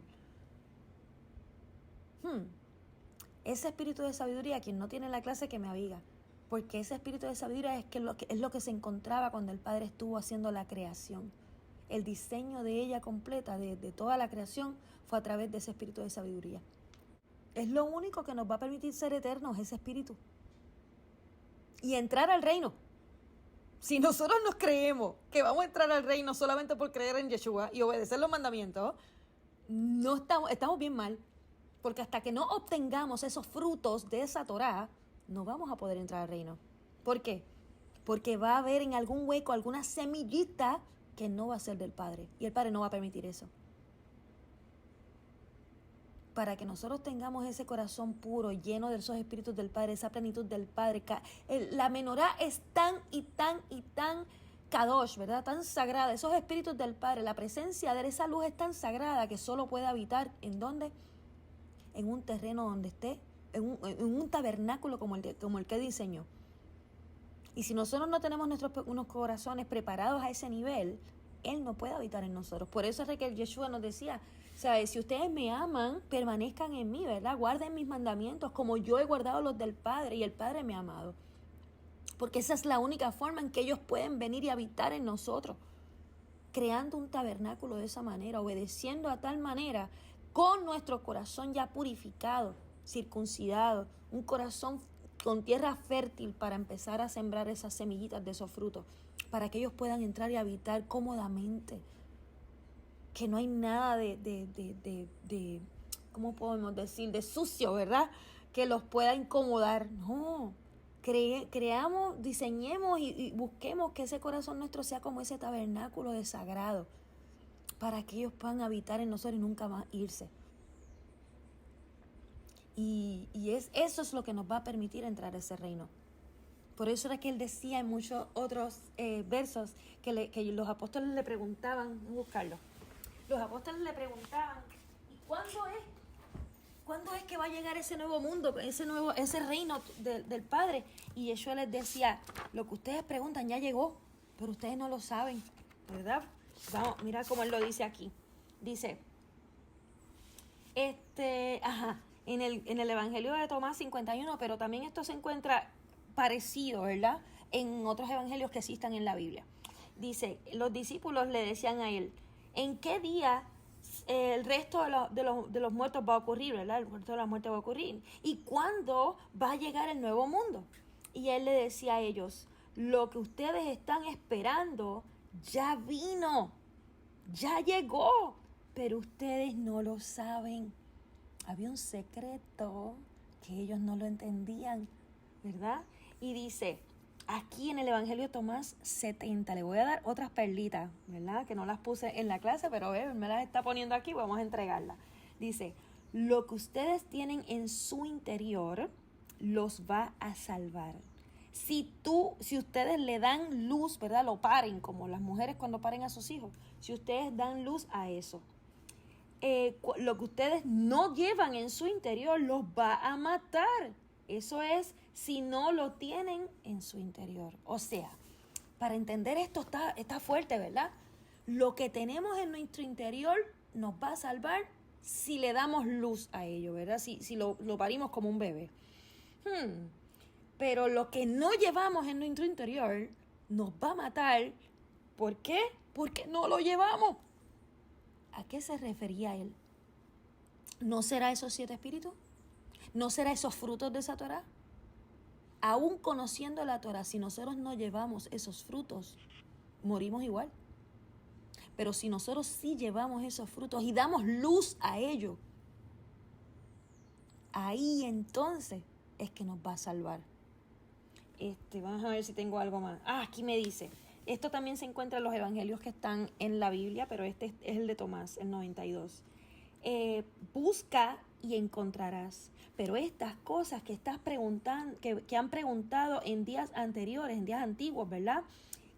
Ese espíritu de sabiduría, quien no tiene la clase que me aviga, porque ese espíritu de sabiduría es lo que se encontraba cuando el Padre estuvo haciendo la creación. El diseño de ella completa, de toda la creación, fue a través de ese espíritu de sabiduría. Es lo único que nos va a permitir ser eternos, ese espíritu. Y entrar al reino. Si nosotros nos creemos que vamos a entrar al reino solamente por creer en Yeshua y obedecer los mandamientos, no estamos bien mal. Porque hasta que no obtengamos esos frutos de esa Torá, no vamos a poder entrar al reino. ¿Por qué? Porque va a haber en algún hueco alguna semillita que no va a ser del Padre. Y el Padre no va a permitir eso. para que nosotros tengamos ese corazón puro, lleno de esos espíritus del Padre, esa plenitud del Padre. La menorá es tan y tan y tan kadosh, ¿verdad? Tan sagrada. Esos espíritus del Padre, la presencia de esa luz es tan sagrada que solo puede habitar, ¿en dónde? En un terreno donde esté, en un tabernáculo como el que diseñó. Y si nosotros no tenemos unos corazones preparados a ese nivel, Él no puede habitar en nosotros. Por eso es que Yeshua nos decía, ¿sabes? Si ustedes me aman, permanezcan en mí, ¿verdad? Guarden mis mandamientos como yo he guardado los del Padre y el Padre me ha amado. Porque esa es la única forma en que ellos pueden venir y habitar en nosotros. Creando un tabernáculo de esa manera, obedeciendo a tal manera, con nuestro corazón ya purificado, circuncidado, un corazón con tierra fértil para empezar a sembrar esas semillitas de esos frutos, para que ellos puedan entrar y habitar cómodamente. Que no hay nada de ¿cómo podemos decir? De sucio, ¿verdad? Que los pueda incomodar. No, creamos, diseñemos y busquemos que ese corazón nuestro sea como ese tabernáculo de sagrado, para que ellos puedan habitar en nosotros y nunca más irse. Y eso es lo que nos va a permitir entrar a ese reino. Por eso era que él decía en muchos otros versos que los apóstoles le preguntaban, voy a buscarlo. Los apóstoles le preguntaban, ¿y cuándo es que va a llegar ese nuevo mundo, ese reino del Padre? Y Yeshua les decía, lo que ustedes preguntan ya llegó, pero ustedes no lo saben, ¿verdad? Vamos, mira cómo él lo dice aquí. Dice, en el Evangelio de Tomás 51, pero también esto se encuentra parecido, ¿verdad? En otros evangelios que existan en la Biblia. Dice, los discípulos le decían a él, ¿en qué día el resto de los muertos va a ocurrir, ¿verdad? El resto de la muerte va a ocurrir. ¿Y cuándo va a llegar el nuevo mundo? Y él le decía a ellos, lo que ustedes están esperando ya vino, ya llegó, pero ustedes no lo saben. Había un secreto que ellos no lo entendían, ¿verdad? Y dice, aquí en el Evangelio de Tomás 70, le voy a dar otras perlitas, ¿verdad? Que no las puse en la clase, pero me las está poniendo aquí, vamos a entregarlas. Dice, lo que ustedes tienen en su interior los va a salvar. Si ustedes le dan luz, ¿verdad? Lo paren, como las mujeres cuando paren a sus hijos. Si ustedes dan luz a eso, lo que ustedes no llevan en su interior los va a matar. Eso es, si no lo tienen en su interior. O sea, para entender esto está fuerte, ¿verdad? Lo que tenemos en nuestro interior nos va a salvar si le damos luz a ello, ¿verdad? Si lo parimos como un bebé. Pero lo que no llevamos en nuestro interior nos va a matar. ¿Por qué? Porque no lo llevamos. ¿A qué se refería él? ¿No será esos 7 espíritus? ¿No será esos frutos de esa Torah? Aún conociendo la Torah, si nosotros no llevamos esos frutos, morimos igual. Pero si nosotros sí llevamos esos frutos y damos luz a ellos, ahí entonces es que nos va a salvar. Vamos a ver si tengo algo más. Aquí me dice, esto también se encuentra en los evangelios que están en la Biblia, pero este es el de Tomás, el 92. Busca y encontrarás. Pero estas cosas que estás preguntando, que han preguntado en días anteriores, en días antiguos, ¿verdad?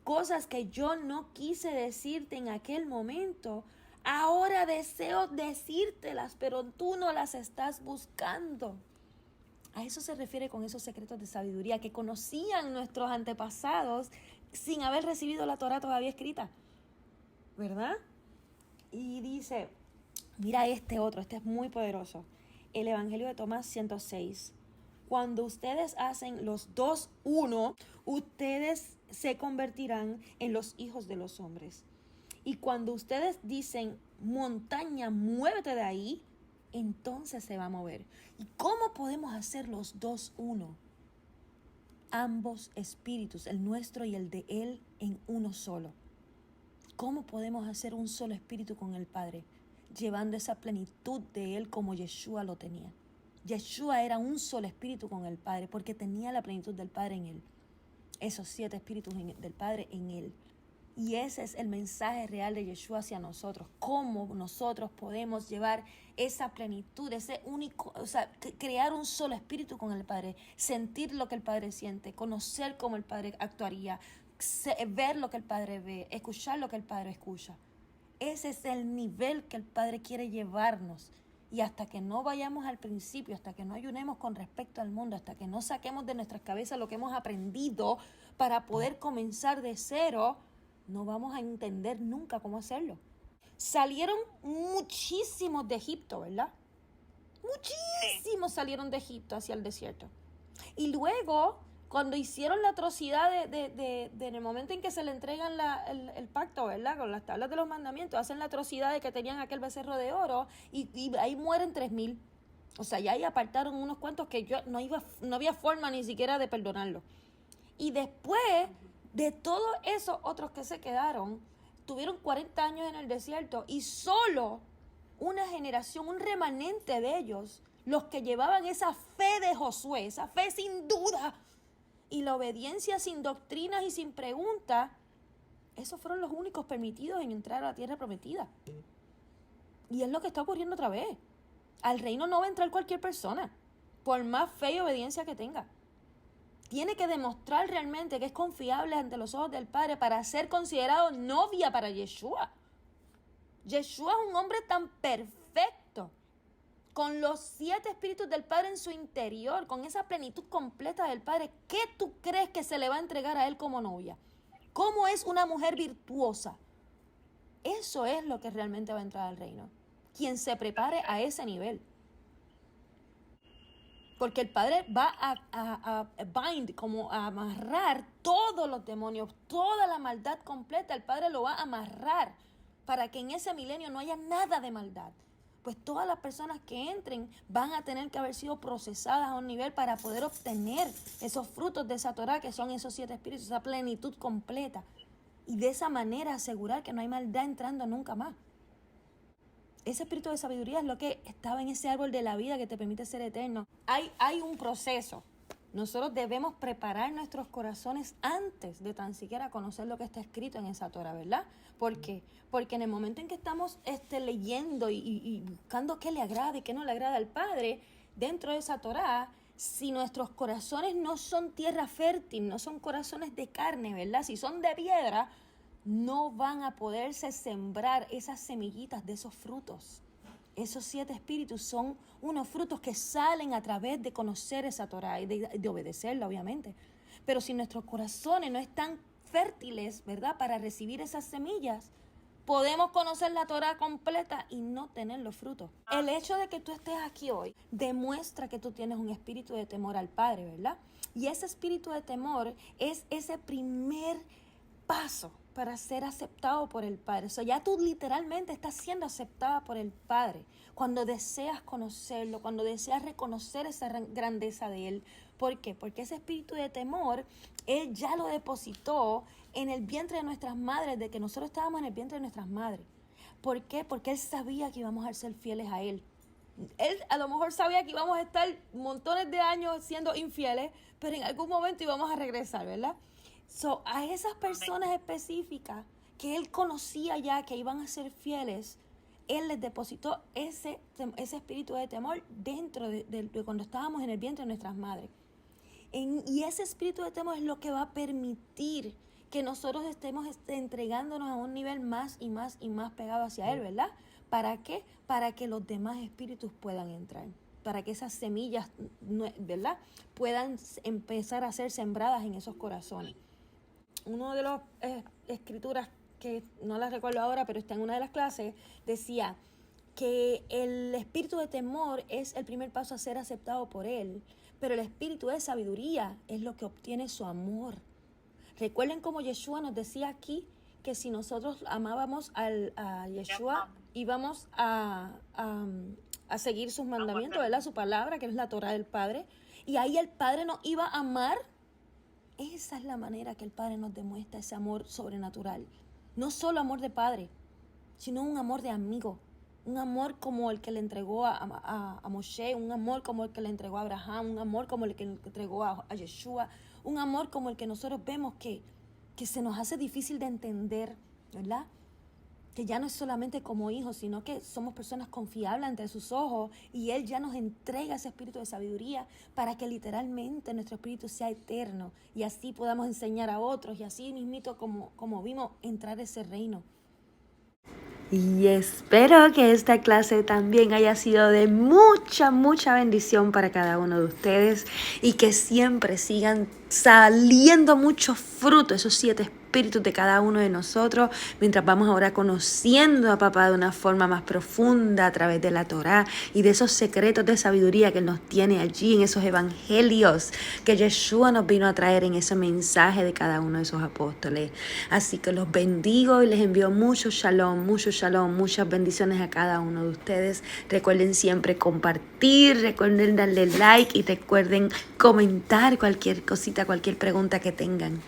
Cosas que yo no quise decirte en aquel momento, ahora deseo decírtelas, pero tú no las estás buscando. A eso se refiere con esos secretos de sabiduría que conocían nuestros antepasados sin haber recibido la Torah todavía escrita, ¿verdad? Y dice, mira este es muy poderoso. El Evangelio de Tomás 106. Cuando ustedes hacen los 2 uno, ustedes se convertirán en los hijos de los hombres. Y cuando ustedes dicen, montaña, muévete de ahí, entonces se va a mover. ¿Y cómo podemos hacer los 2 uno? Ambos espíritus, el nuestro y el de Él, en uno solo. ¿Cómo podemos hacer un solo espíritu con el Padre? Llevando esa plenitud de Él como Yeshua lo tenía. Yeshua era un solo espíritu con el Padre porque tenía la plenitud del Padre en Él. Esos 7 espíritus del Padre en Él. Y ese es el mensaje real de Yeshua hacia nosotros. Cómo nosotros podemos llevar esa plenitud, ese único, o sea, crear un solo espíritu con el Padre, sentir lo que el Padre siente, conocer cómo el Padre actuaría, ver lo que el Padre ve, escuchar lo que el Padre escucha. Ese es el nivel que el Padre quiere llevarnos. Y hasta que no vayamos al principio, hasta que no ayunemos con respecto al mundo, hasta que no saquemos de nuestras cabezas lo que hemos aprendido para poder comenzar de cero, no vamos a entender nunca cómo hacerlo. Salieron muchísimos de Egipto, ¿verdad? Muchísimos salieron de Egipto hacia el desierto. Y luego, cuando hicieron la atrocidad en el momento en que se le entregan el pacto, ¿verdad? Con las tablas de los mandamientos, hacen la atrocidad de que tenían aquel becerro de oro y ahí mueren 3,000. O sea, ya ahí apartaron unos cuantos que no había forma ni siquiera de perdonarlo. Y después de todos esos otros que se quedaron, tuvieron 40 años en el desierto y solo una generación, un remanente de ellos, los que llevaban esa fe de Josué, esa fe sin duda, y la obediencia sin doctrinas y sin preguntas, esos fueron los únicos permitidos en entrar a la tierra prometida. Y es lo que está ocurriendo otra vez. Al reino no va a entrar cualquier persona, por más fe y obediencia que tenga. Tiene que demostrar realmente que es confiable ante los ojos del Padre para ser considerado novia para Yeshua. Yeshua es un hombre tan perfecto, con los 7 espíritus del Padre en su interior, con esa plenitud completa del Padre. ¿Qué tú crees que se le va a entregar a él como novia? ¿Cómo es una mujer virtuosa? Eso es lo que realmente va a entrar al reino. Quien se prepare a ese nivel. Porque el Padre va a bind, como a amarrar todos los demonios, toda la maldad completa. El Padre lo va a amarrar para que en ese milenio no haya nada de maldad. Pues todas las personas que entren van a tener que haber sido procesadas a un nivel para poder obtener esos frutos de esa Torah, que son esos 7 espíritus, esa plenitud completa. Y de esa manera asegurar que no hay maldad entrando nunca más. Ese espíritu de sabiduría es lo que estaba en ese árbol de la vida que te permite ser eterno. Hay un proceso. Nosotros debemos preparar nuestros corazones antes de tan siquiera conocer lo que está escrito en esa Torah, ¿verdad? ¿Por qué? Porque en el momento en que estamos leyendo y buscando qué le agrada y qué no le agrada al Padre, dentro de esa Torah, si nuestros corazones no son tierra fértil, no son corazones de carne, ¿verdad? Si son de piedra, no van a poderse sembrar esas semillitas de esos frutos. Esos 7 espíritus son unos frutos que salen a través de conocer esa Torah y de obedecerla, obviamente. Pero si nuestros corazones no están fértiles, ¿verdad?, para recibir esas semillas, podemos conocer la Torah completa y no tener los frutos. El hecho de que tú estés aquí hoy demuestra que tú tienes un espíritu de temor al Padre, ¿verdad? Y ese espíritu de temor es ese primer paso para ser aceptado por el Padre. O sea, ya tú literalmente estás siendo aceptada por el Padre cuando deseas conocerlo, cuando deseas reconocer esa grandeza de Él. ¿Por qué? Porque ese espíritu de temor, Él ya lo depositó en el vientre de nuestras madres, de que nosotros estábamos en el vientre de nuestras madres. ¿Por qué? Porque Él sabía que íbamos a ser fieles a Él. Él a lo mejor sabía que íbamos a estar montones de años siendo infieles, pero en algún momento íbamos a regresar, ¿verdad? So, a esas personas específicas que Él conocía ya que iban a ser fieles, Él les depositó ese espíritu de temor dentro de cuando estábamos en el vientre de nuestras madres. Y ese espíritu de temor es lo que va a permitir que nosotros estemos entregándonos a un nivel más y más y más pegado hacia Él, ¿verdad? ¿Para qué? Para que los demás espíritus puedan entrar. Para que esas semillas, ¿verdad?, puedan empezar a ser sembradas en esos corazones. Uno de las escrituras, que no las recuerdo ahora, pero está en una de las clases, decía que el espíritu de temor es el primer paso a ser aceptado por Él, pero el espíritu de sabiduría es lo que obtiene su amor. Recuerden como Yeshua nos decía aquí que si nosotros amábamos a Yeshua, íbamos a seguir sus mandamientos, ¿verdad? Su palabra, que es la Torah del Padre, y ahí el Padre nos iba a amar. Esa es la manera que el Padre nos demuestra ese amor sobrenatural. No solo amor de Padre, sino un amor de amigo. Un amor como el que le entregó a Moshe, un amor como el que le entregó a Abraham, un amor como el que le entregó a Yeshua, un amor como el que nosotros vemos que que se nos hace difícil de entender, ¿verdad? Que ya no es solamente como hijos, sino que somos personas confiables ante sus ojos y Él ya nos entrega ese espíritu de sabiduría para que literalmente nuestro espíritu sea eterno y así podamos enseñar a otros y así mismito como vimos entrar a ese reino. Y espero que esta clase también haya sido de mucha bendición para cada uno de ustedes y que siempre sigan saliendo mucho fruto, esos 7 espíritus de cada uno de nosotros, mientras vamos ahora conociendo a papá de una forma más profunda a través de la Torá y de esos secretos de sabiduría que Él nos tiene allí en esos evangelios que Yeshua nos vino a traer en ese mensaje de cada uno de esos apóstoles. Así que los bendigo y les envío mucho shalom, muchas bendiciones a cada uno de ustedes. Recuerden siempre compartir, recuerden darle like y recuerden comentar cualquier cosita, cualquier pregunta que tengan.